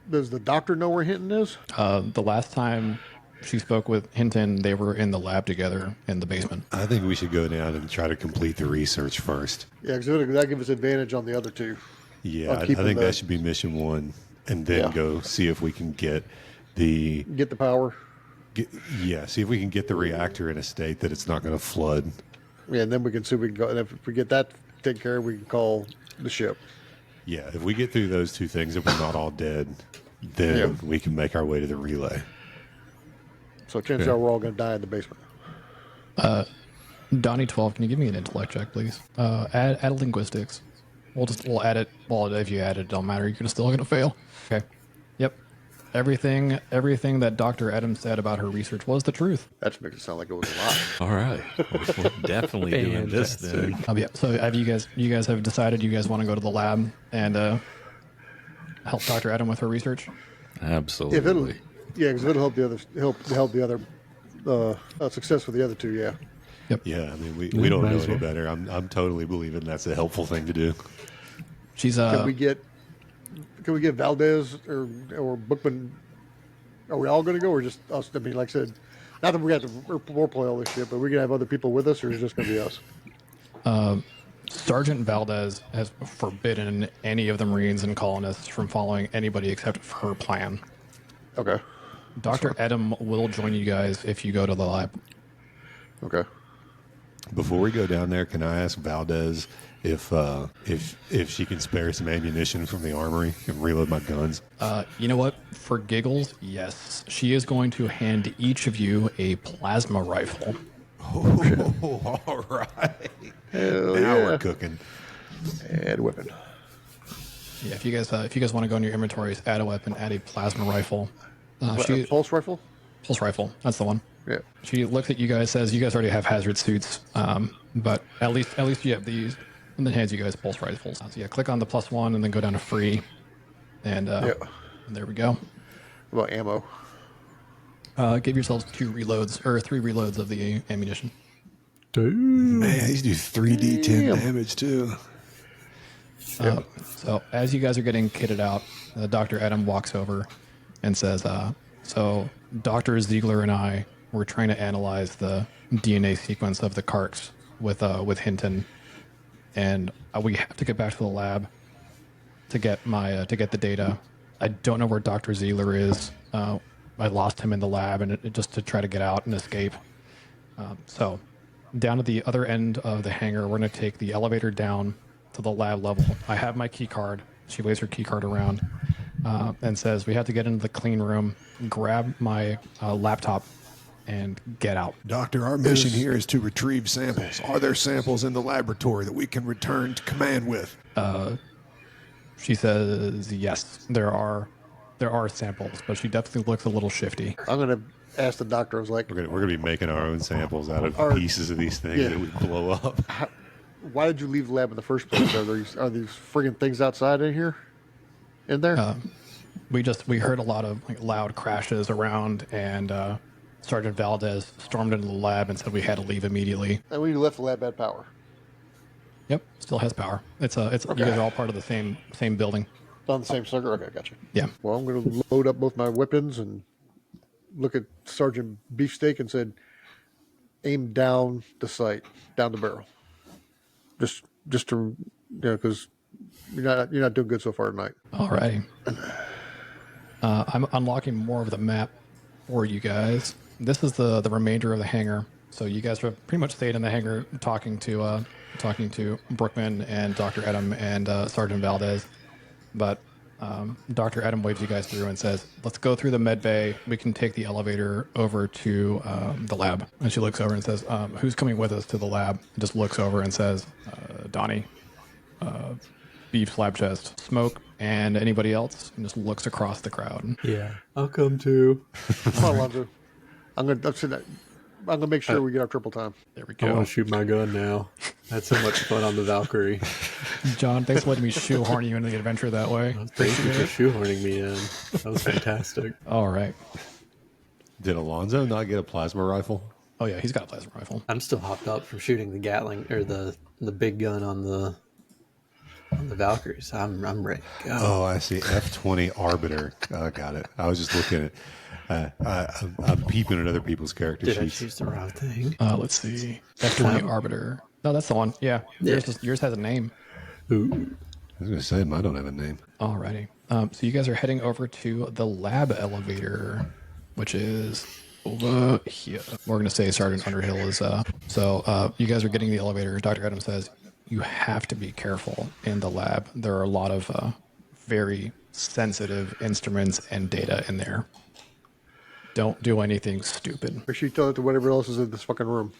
the doctor know where Hinton is? The last time she spoke with Hinton, they were in the lab together in the basement. I think we should go down and try to complete the research first. Yeah, because that gives us advantage on the other two. Yeah, I keeping think the- that should be mission one, and then Yeah. go see if we can get the Get the power. see if we can get the reactor in a state that it's not going to flood. Yeah, and then we can see if we can go. And if we get that taken care of, we can call the ship. Yeah, if we get through those two things, if we're not all dead, then Yeah. we can make our way to the relay. So chances are we're all going to die in the basement. Donnie 12, can you give me an intellect check, please? Add linguistics. We'll add it. Well, if you add it, it don't matter. You're still gonna fail. Okay. Yep. Everything that Dr. Adams said about her research was the truth. That just makes it sound like it was a lot. All right. We're definitely doing this then. Yeah. So have you guys have decided you guys want to go to the lab and help Dr. Adam with her research? Absolutely. Because it'll help the other success with the other two. Yeah. Yeah, I mean, we don't might know as any well. better. I'm totally believing that's a helpful thing to do. She's Can we get Valdez or Bookman? Are we all going to go, or just us? I mean, like I said, not that we got to roleplay all this shit, but we can have other people with us, or is it just going to be us? Sergeant Valdez has forbidden any of the Marines and colonists from following anybody except for her plan. Okay. Dr. Adam will join you guys if you go to the lab. Okay. Before we go down there, can I ask Valdez if she can spare some ammunition from the armory and reload my guns? You know what? For giggles, yes. She is going to hand each of you a plasma rifle. Oh, all right. Hell Now yeah. we're cooking. Add weapon. Yeah, if you guys want to go in your inventories, add a weapon, add a plasma rifle. Pulse rifle. Pulse rifle. That's the one. Yeah. She looks at you guys, says you guys already have hazard suits, but at least you have these, and then hands you guys pulse rifles. So yeah, click on the +1 and then go down to free, and and there we go. What about ammo? Give yourselves 3 reloads of the ammunition. Man, these do 3d10 damage too. So as you guys are getting kitted out, Dr. Adam walks over and says, so Dr. Ziegler and I were trying to analyze the DNA sequence of the Karks with Hinton, and we have to get back to the lab to get the data. I don't know where Dr. Ziegler is. I lost him in the lab, and just to try to get out and escape. So down at the other end of the hangar, we're going to take the elevator down to the lab level. I have my key card. She waves her key card around and says, we have to get into the clean room, grab my laptop, and get out. Doctor, our mission here is to retrieve samples. Are there samples in the laboratory that we can return to command with? She says, yes, there are samples, but she definitely looks a little shifty. I'm gonna ask the doctor. I was like, We're gonna be making our own samples out of pieces of these things that we blow up. why did you leave the lab in the first place? Are these friggin' things outside in there? We heard a lot of loud crashes around, and Sergeant Valdez stormed into the lab and said we had to leave immediately. And when you left, the lab had power. Yep, still has power. It's You guys are all part of the same building. On the same circuit? Okay, gotcha. Yeah. Well, I'm going to load up both my weapons and look at Sergeant Beefsteak and said, aim down the sight, down the barrel. Just to, because you're not doing good so far tonight. All righty. I'm unlocking more of the map for you guys. This is the remainder of the hangar. So you guys have pretty much stayed in the hangar talking to Brookman and Dr. Adam and Sergeant Valdez. But Dr. Adam waves you guys through and says, let's go through the med bay. We can take the elevator over to the lab. And she looks over and says, who's coming with us to the lab? And just looks over and says, Donnie, Beef Slab Chest, Smoke, and anybody else? And just looks across the crowd. Yeah, I'll come too. Come on, Alonso. I'm gonna make sure we get our triple time. There we I go. want to shoot my gun now. I had so much fun on the Valkyrie. John, thanks for letting me shoehorn you into the adventure that way. Thank you for shoehorning me in. That was fantastic. All right. Did Alonso not get a plasma rifle? Oh yeah, he's got a plasma rifle. I'm still hopped up from shooting the Gatling or the big gun on the Valkyries. I'm ready to go. Oh, I see. F-20 Arbiter. Got it. I was just looking at I'm peeping at other people's character Did I sheets. choose the wrong thing? Let's see. F-20 Arbiter. No, that's the one. Yeah. Yours has a name. Ooh. I was going to say, mine don't have a name. Alrighty. So you guys are heading over to the lab elevator, which is over here. We're going to say Sergeant Underhill is... So you guys are getting the elevator. Dr. Adams says, you have to be careful in the lab. There are a lot of very sensitive instruments and data in there. Don't do anything stupid. Make sure you tell it to whatever else is in this fucking room.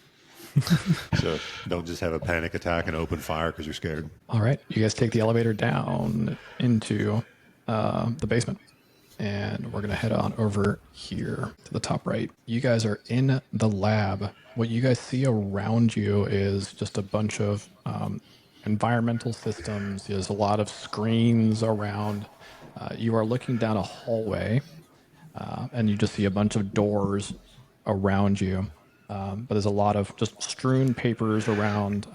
So don't just have a panic attack and open fire because you're scared. All right. You guys take the elevator down into the basement. And we're going to head on over here to the top right. You guys are in the lab. What you guys see around you is just a bunch of environmental systems. There's a lot of screens around. You are looking down a hallway, and you just see a bunch of doors around you. But there's a lot of just strewn papers around,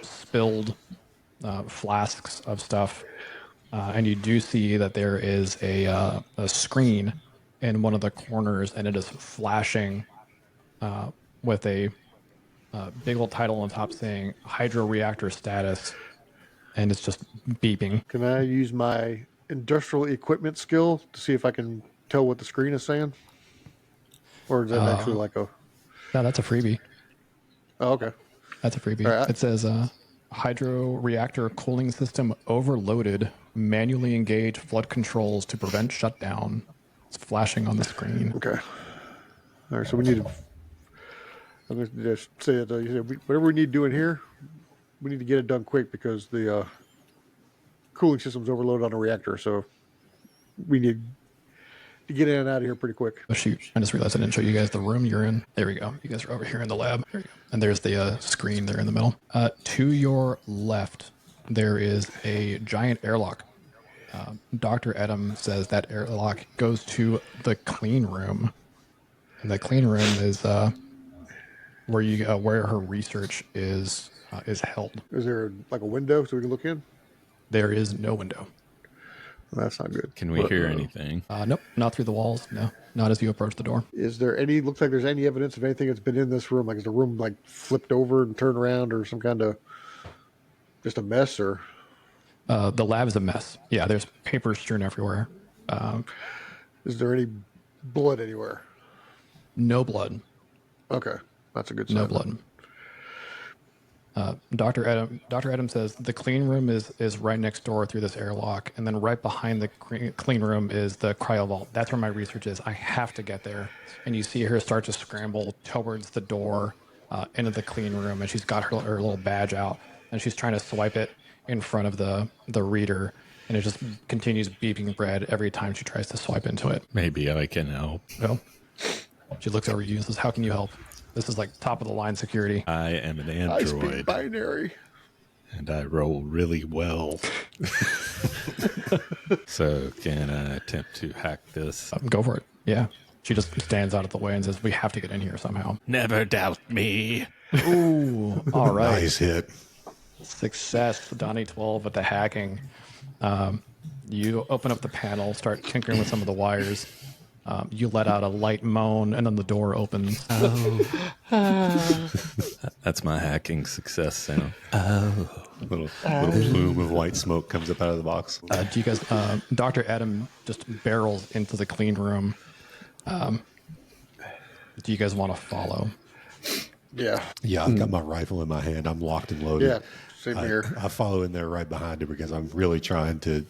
spilled flasks of stuff. And you do see that there is a screen in one of the corners, and it is flashing with a big old title on top saying Hydro Reactor Status, and it's just beeping. Can I use my industrial equipment skill to see if I can tell what the screen is saying? Or is that actually like a... No, that's a freebie. Oh, okay. That's a freebie. All right. It says Hydro Reactor Cooling System Overloaded. Manually engage flood controls to prevent shutdown. It's flashing on the screen. Okay. All right, so we need to... I'm going to just say that whatever we need to do in here, we need to get it done quick because the cooling system's overloaded on the reactor, so we need to get in and out of here pretty quick. Oh, shoot. I just realized I didn't show you guys the room you're in. There we go. You guys are over here in the lab. There you go. And there's the screen there in the middle. To your left, there is a giant airlock. Dr. Adam says that airlock goes to the clean room. And the clean room is where her research is held. Is there like a window so we can look in? There is no window. That's not good. Can we hear anything? Nope, not through the walls. No, not as you approach the door. Is there any? Looks like there's any evidence of anything that's been in this room. Like is the room like flipped over and turned around, or some kind of just a mess, or The lab is a mess. Yeah, there's paper strewn everywhere. is there any blood anywhere? No blood. Okay, that's a good sign. No blood. Dr. Adam says the clean room is right next door through this airlock, and then right behind the clean room is the cryo vault. That's where my research is. I have to get there. And you see her start to scramble towards the door into the clean room, and she's got her little badge out, and she's trying to swipe it in front of the reader, and it just continues beeping red every time she tries to swipe into it. Maybe I can help. Well, she looks over at you and says, "How can you help?" This is like top of the line security. I am an I speak android, binary. and I roll really well. So can I attempt to hack this? Go for it. Yeah. She just stands out of the way and says, "We have to get in here somehow." Never doubt me. Ooh, all right. Nice hit. Success, Donnie 12 with the hacking. You open up the panel, start tinkering with some of the wires. You let out a light moan, and then the door opens. That's my hacking success sound. Little plume of white smoke comes up out of the box. Do you guys? Dr. Adam just barrels into the clean room. Do you guys want to follow? Yeah, Yeah, I've got my rifle in my hand. I'm locked and loaded. yeah. Same here. I follow in there right behind her because I'm really trying to.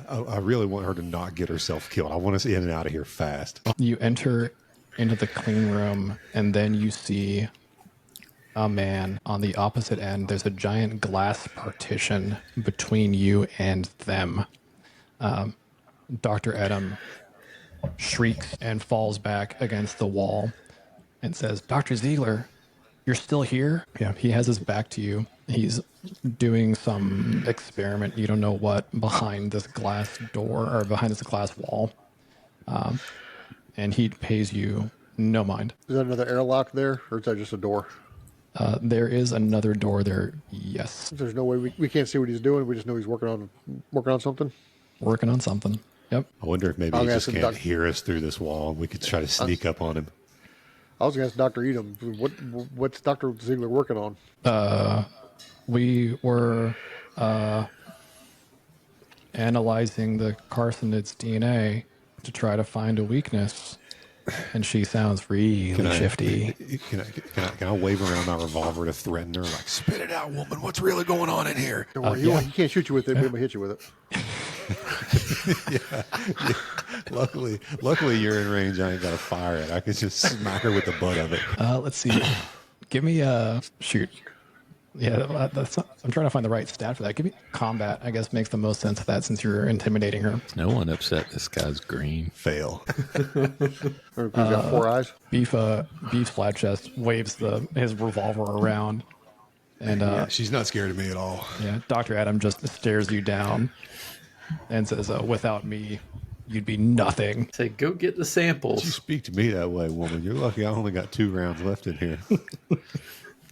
I really want her to not get herself killed. I want us in and out of here fast. You enter into the clean room, and then you see a man on the opposite end. There's a giant glass partition between you and them. Dr. Adam shrieks and falls back against the wall and says, "Dr. Ziegler, you're still here?" Yeah, he has his back to you. He's doing some experiment, you don't know what, behind this glass door or behind this glass wall. And he pays you no mind. Is that another airlock there, or is that just a door? There is another door there, yes. There's no way we can't see what he's doing. We just know he's working on something. Working on something. Yep. I wonder if maybe I'll he ask just him, can't Doc. hear us through this wall, and we could try to sneak up on him. I was going to ask Dr. Edom, what's Dr. Ziegler working on? We were analyzing the carcinoid's DNA to try to find a weakness. And she sounds really shifty. Can I wave around my revolver to threaten her? Like, spit it out, woman. What's really going on in here? Don't worry, he can't shoot you with it, but he'll hit you with it. Luckily, you're in range. I ain't got to fire it. I could just smack her with the butt of it. Let's see. Give me a shoot. Yeah, that's not, I'm trying to find the right stat for that. Give me combat. I guess makes the most sense of that since you're intimidating her. No one upset. This guy's green. Fail. Or he's got 4 eyes. Beef flat chest waves his revolver around, and She's not scared of me at all. yeah, Dr. Adam just stares you down and says, "Without me, you'd be nothing." Say, go get the You samples. speak to me that way, woman. You're lucky I only got 2 rounds left in here.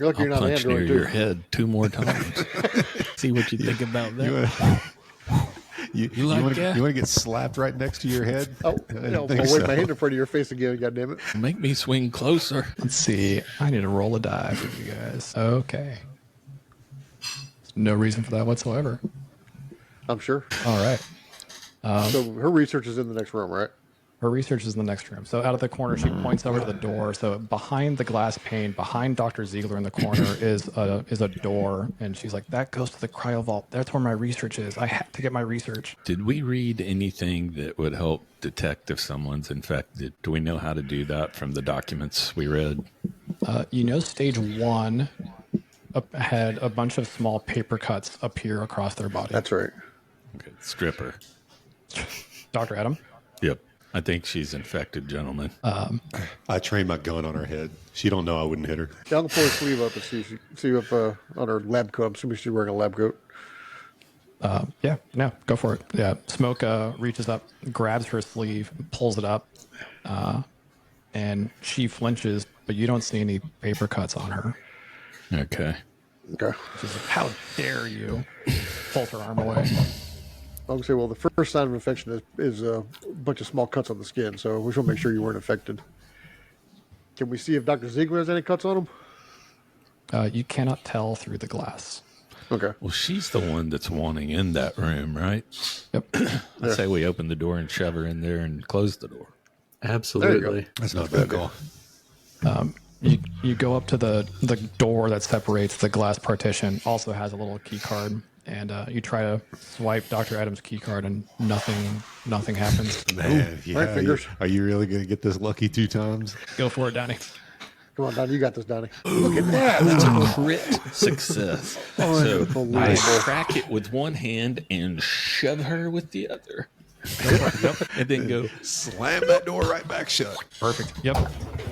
You're lucky you're I'll not an punch near android, your too. head 2 more times. See what you think about that. You like want that? to get slapped right next to your head? Oh, I no, didn't I'll think wave so. my hand in front of your face again, goddammit. Make me swing closer. Let's see. I need to roll a die for you guys. Okay. No reason for that whatsoever. I'm sure. All right. So her research is in the next room, right? Her research is in the next room. So out of the corner, she points over to the door. So behind the glass pane, behind Dr. Ziegler in the corner is a door. And she's like, "That goes to the cryo vault. That's where my research is. I have to get my research." Did we read anything that would help detect if someone's infected? Do we know how to do that from the documents we read? Stage 1 had a bunch of small paper cuts appear across their body. That's right. Okay, stripper. Dr. Adam? Yep. I think she's infected, gentlemen. I trained my gun on her head. She don't know I wouldn't hit her. Yeah, I'll pull her sleeve up and see if on her lab coat. I'm assuming she's wearing a lab coat. Yeah, no, go for it. Yeah, Smoke reaches up, grabs her sleeve, pulls it up, and she flinches, but you don't see any paper cuts on her. Okay. Okay. She's like, "How dare you?" Pulls her arm away. I would say, well, the first sign of infection is a bunch of small cuts on the skin, so we should make sure you weren't infected. Can we see if Dr. Ziegler has any cuts on him? You cannot tell through the glass. Okay. Well, she's the one that's wanting in that room, right? Yep. I say we open the door and shove her in there and close the door. Absolutely. That's not a bad call. You go up to the door that separates the glass partition. Also has a little key card, and you try to swipe Dr. Adams' key card, and nothing happens. Man, yeah. right, fingers. Are you really going to get this lucky 2 times? Go for it, Donnie. Come on, Donnie. You got this, Donnie. Look at that. That's a crit success. So I Unbelievable. crack it with one hand and shove her with the other. And then go, Slam that door right back shut. Perfect. Yep.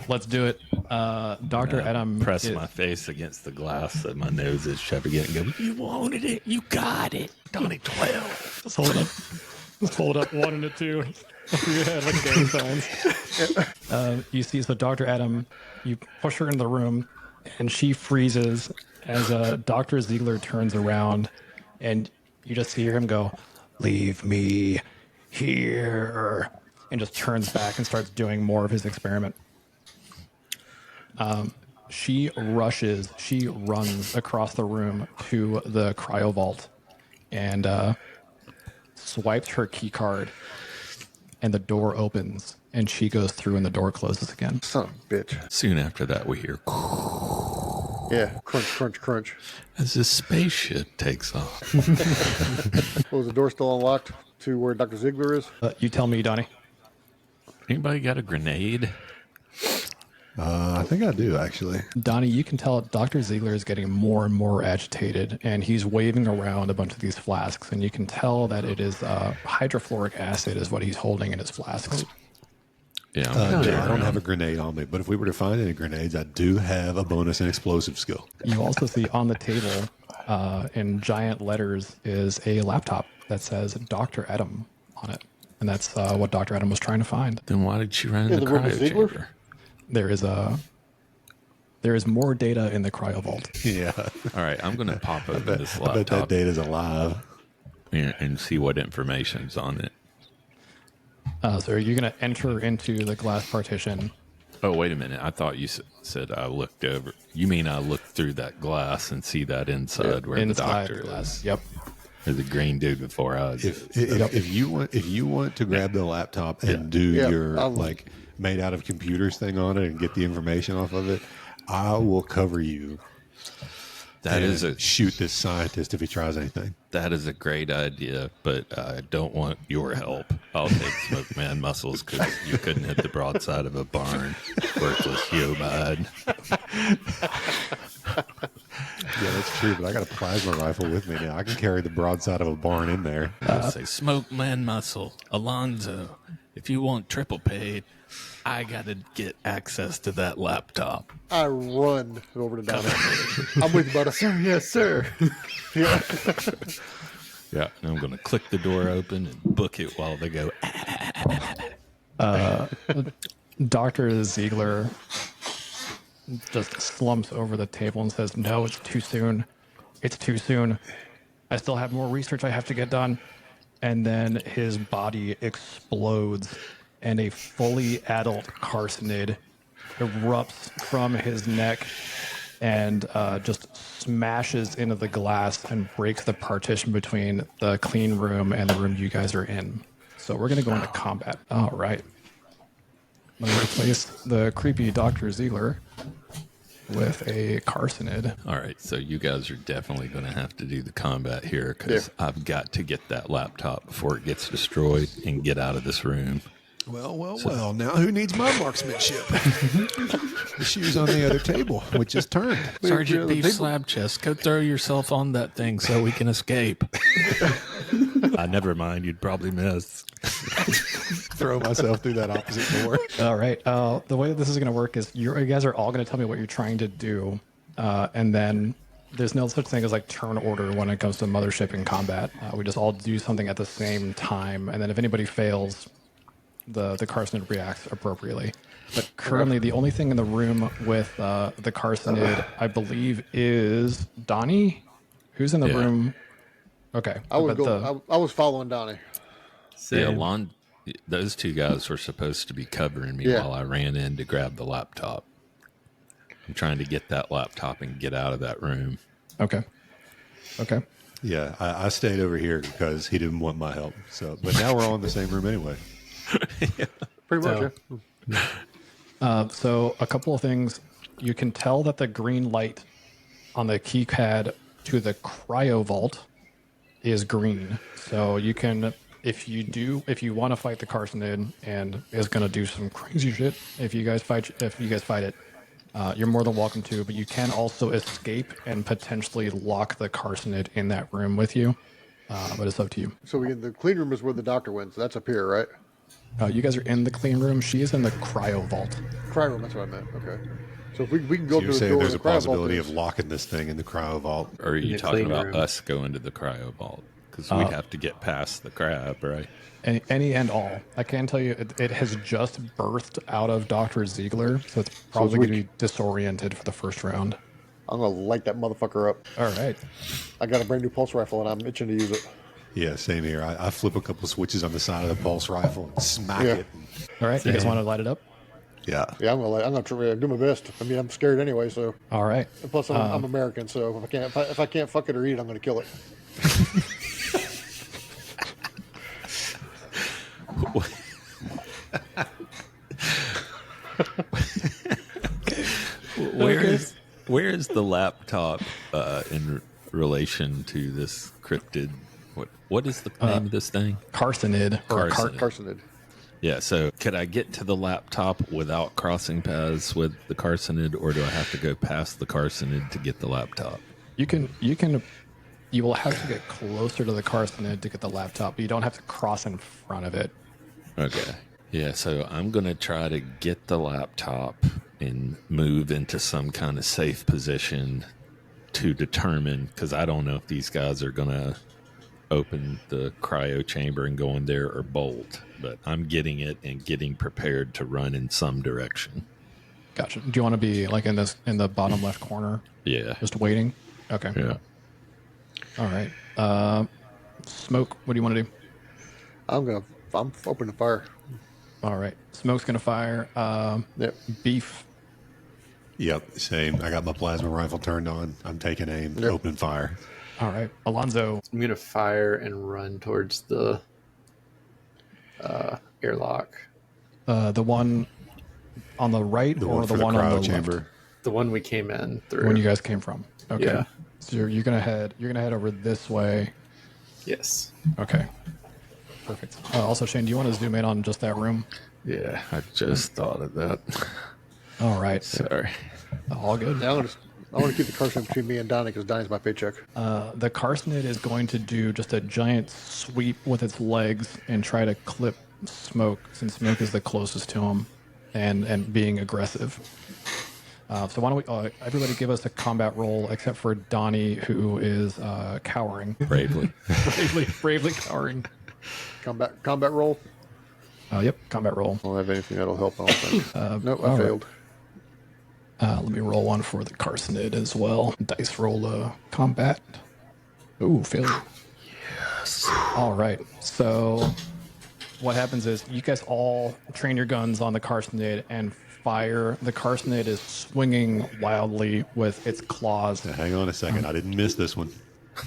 Let's do it. Dr. Adam. press my face against the glass that my nose is shoving it and go, you wanted it, you got it. Donnie 12. Just hold up. Just hold up 1 and a 2. Yeah, like gang signs. You see, so Dr. Adam, you push her into the room, and she freezes as Dr. Ziegler turns around, and you just hear him go, "Leave me here," and just turns back and starts doing more of his experiment. She runs across the room to the cryo vault and swipes her key card, and the door opens, and she goes through, and the door closes again. Son of a bitch. Soon after that, we hear Yeah. Crunch, crunch, crunch. as this spaceship takes off. Was the door still unlocked to where Dr. Ziegler is? You tell me, Donnie. Anybody got a grenade? I think I do, actually. Donnie, you can tell Dr. Ziegler is getting more and more agitated, and he's waving around a bunch of these flasks, and you can tell that it is hydrofluoric acid is what he's holding in his flasks. Yeah, No, I don't have a grenade on me, but if we were to find any grenades, I do have a bonus in explosive skill. You also see on the table in giant letters is a laptop that says Dr. Adam on it, and that's what Dr. Adam was trying to find. Then why did she run in In the the room with cryo Ziegler? chamber? There is more data in the cryo vault. Yeah. All right, I'm going to pop open this I bet that laptop data's alive. and see what information's on it. So you're going to enter into the glass partition. Oh, wait a minute. I thought you said I looked over. You mean I looked through that glass and see that inside where the Inside doctor the glass. is? Yep. Or the green dude before us. If you want to grab the laptop and do Yeah, your I'll- like made out of computers thing on it and get the information off of it, I will cover you. That and is a shoot this scientist if he tries anything. That is a great idea, but I don't want your help. I'll take Smoke Man muscles because you couldn't hit the broadside of a barn. Worthless human. Yeah, that's true, but I got a plasma rifle with me now. I can carry the broadside of a barn in there. I'll say, Smoke Man muscle, Alonso, if you want triple paid, I got to get access to that laptop. I run over to Donnie. I'm with you, buddy. Sir, yes, sir. Yeah, and I'm going to click the door open and book it while they go, Dr. Ziegler just slumps over the table and says, "No, it's too soon. It's too soon. I still have more research I have to get done." And then his body explodes, and a fully adult carcinid erupts from his neck and just smashes into the glass and breaks the partition between the clean room and the room you guys are in. So we're going to go into combat. All right. Let me replace the creepy Dr. Ziegler with a carcinid. all right, so you guys are definitely going to have to do the combat here because I've got to get that laptop before it gets destroyed and get out of this room. Well. Now who needs my marksmanship? The shoe's on the other table, which is turned. Sergeant Beef Slab Chest, go throw yourself on that thing so we can escape. I never mind, you'd probably miss. Throw myself through that opposite door. All right. The way that this is going to work is you guys are all going to tell me what you're trying to do. And then there's no such thing as like turn order when it comes to Mothership in combat. We just all do something at the same time. And then if anybody fails, the carcinid reacts appropriately. But currently, the only thing in the room with the carcinid, I believe, is Donnie. Who's in the room? Okay. I would But go. I was following Donnie. Yeah, those two guys were supposed to be covering me Yeah. while I ran in to grab the laptop. I'm trying to get that laptop and get out of that room. Okay. Yeah, I stayed over here because he didn't want my help. So, but now we're all in the same room anyway. Pretty much. Yeah. So a couple of things. You can tell that the green light on the keypad to the cryo vault is green. So you can, if you want to fight the carcinid and is going to do some crazy shit, if you guys fight it, you're more than welcome to. But you can also escape and potentially lock the carcinid in that room with you. But it's up to you. So the clean room is where the doctor went. So that's up here, right? You guys are in the clean room. She is in the cryo vault. Cryo room. That's what I meant. Okay. So if we can go So to you're the saying door. there's The a cryo vault possibility is- of locking this thing in the cryo vault? Or are you the talking clean about room. us going to the cryo vault? Because we'd have to get past the crab, right? Any and all. I can tell you, it has just birthed out of Dr. Ziegler, so it's probably going to be disoriented for the first round. I'm gonna light that motherfucker up. All right. I got a brand new pulse rifle and I'm itching to use it. Yeah, same here. I flip a couple switches on the side of the pulse rifle and smack Yeah. it. All right. You guys want to light it up? Yeah. Yeah, I'm gonna try do my best. I mean, I'm scared anyway. So All right. and plus I'm American, so if I can't fuck it or eat it, I'm gonna kill it. Where is the laptop in relation to this cryptid? What is the name of this thing? Carcinid. Or Carcinid. Carcinid. Yeah, so could I get to the laptop without crossing paths with the carcinid, or do I have to go past the carcinid to get the laptop? You will have to get closer to the carcinid to get the laptop, but you don't have to cross in front of it. Okay. Yeah, so I'm going to try to get the laptop and move into some kind of safe position to determine, because I don't know if these guys are going to open the cryo chamber and go in there or bolt, but I'm getting it and getting prepared to run in some direction. Gotcha. Do you want to be like in the bottom left corner? Yeah. Just waiting? Okay. Yeah. All right. Smoke, what do you want to do? I'm open to fire. All right. Smoke's going to fire. Yep. Beef. Yep, same. I got my plasma rifle turned on. I'm taking aim, Yep. open fire. All right. Alonso. I'm gonna fire and run towards the airlock. The one on the right The or one the for the one on cryo the chamber. left? The one we came in through. When you guys came from. Okay. Yeah. So you're gonna head over this way. Yes. Okay. Perfect. Also, Shane, do you want to zoom in on just that room? Yeah, I just thought of that. All right. Sorry. All good. Now I want to keep the carcinid between me and Donnie because Donnie's my paycheck. The carcinid is going to do just a giant sweep with its legs and try to clip Smoke, since Smoke is the closest to him, and being aggressive. So why don't we everybody give us a combat roll except for Donnie, who is cowering, Bravely. bravely cowering. Combat roll. Yep, combat roll. I don't have anything that'll help. I don't think. Nope, I all right. failed. Let me roll one for the carcinid as well. Dice roll combat. Ooh, failure. Yes. All right. So what happens is you guys all train your guns on the carcinid and fire. The carcinid is swinging wildly with its claws. Hang on a second. I didn't miss this one.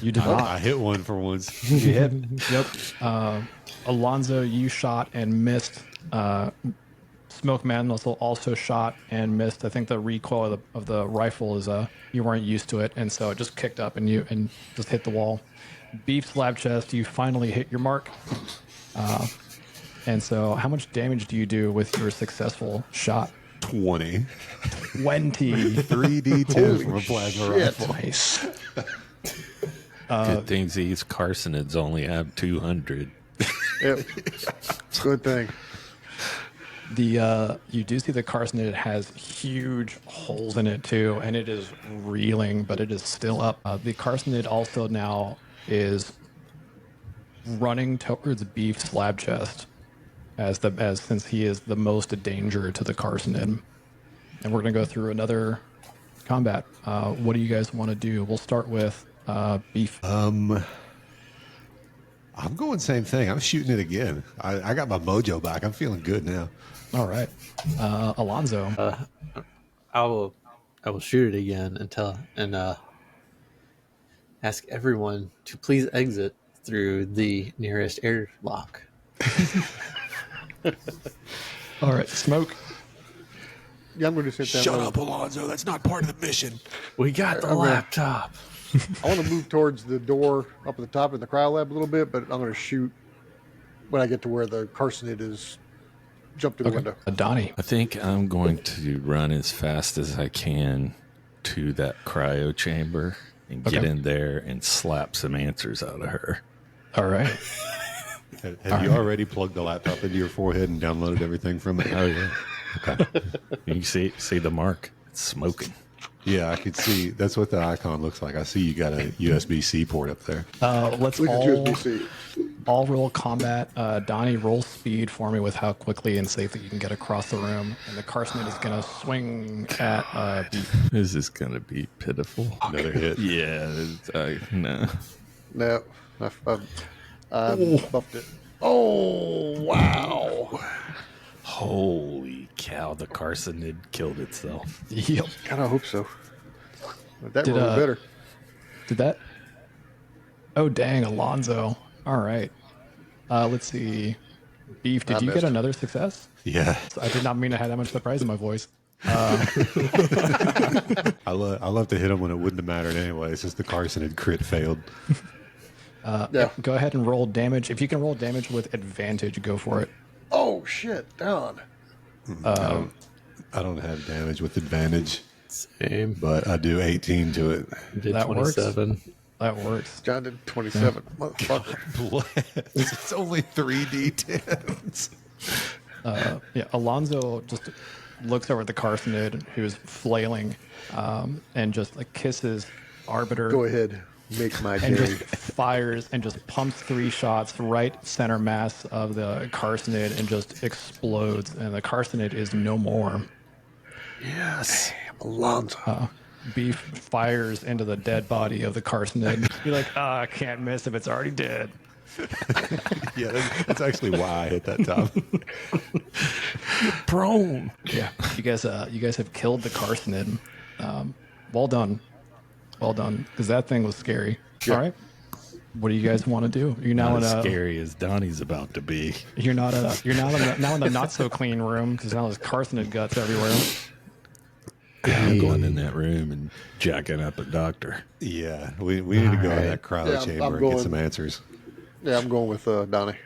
You did not. I hit one for once. You hit. Yep. Alonso, you shot and missed. Smoke Man Muscle also shot and missed. I think the recoil of the rifle is you weren't used to it, and so it just kicked up and just hit the wall. Beef slab chest, you finally hit your mark. And so, how much damage do you do with your successful shot? 20. 20. 3d10 from a plasma shit. rifle. Nice. Good things these carcinids only have 200. Yep. Good thing. You do see the carcinid has huge holes in it too, and it is reeling, but it is still up. The carcinid also now is running towards Beef slab chest as since he is the most danger to the carcinid. And we're gonna go through another combat. What do you guys want to do? We'll start with Beef. I'm going same thing. I'm shooting it again. I got my mojo back. I'm feeling good now. All right. Alonso. I will shoot it again and ask everyone to please exit through the nearest airlock. All right. Smoke. Yeah, I'm going to sit down. Shut up, Alonso. That's not part of the mission. We got the laptop. I want to move towards the door up at the top in the cryo lab a little bit, but I'm going to shoot when I get to where the carcinid is. Jump to the window. Donnie. I think I'm going to run as fast as I can to that cryo chamber and get in there and slap some answers out of her. All right. Have you already plugged the laptop into your forehead and downloaded everything from it? Oh, yeah. Okay. You see the mark? It's smoking. Yeah, I could see. That's what the icon looks like. I see you got a USB-C port up there. Let's Look at all USB-C. roll combat. Donnie, roll speed for me with how quickly and safely you can get across the room. And the carcinid is going to swing at Beef. This is going to be pitiful. Another hit. Yeah. No. No, I buffed it. Oh, wow. Holy cow, the carcinid killed itself. Yep. God, I hope so. But that Did, rolled better. Did that? Oh, dang, Alonso. All right. Let's see. Beef, did I you get missed. another success? Yeah, I did not mean to have that much surprise in my voice. I love to hit him when it wouldn't have mattered anyway. It's just the carcinid crit failed. Yeah. Go ahead and roll damage. If you can roll damage with advantage, go for it. Oh, shit. Down. I don't have damage with advantage, Same. but I do 18 to it. Did That works. 27. That works. John did 27. Motherfucker. It's only 3d10s. Yeah, Alonso just looks over at the carcinid who's flailing and just like kisses Arbiter. Go ahead. Make my And day. just fires and just pumps 3 shots right center mass of the carcinid and just explodes. And the carcinid is no more. Yes. Alonso. Beef fires into the dead body of the carcinid. You're like, I can't miss if it's already dead. Yeah, that's actually why I hit that top. Prone. Yeah, you guys have killed the carcinid. Well done, because that thing was scary. Yeah. All right, what do you guys want to do? You're now Not in as a scary as Donnie's about to be. you're now in the not so clean room because now there's carcinid guts everywhere. I'm going in that room and jacking up a doctor. Yeah, we need to go in that cryo Yeah, I'm chamber and going- get some answers. Yeah, I'm going with Donnie.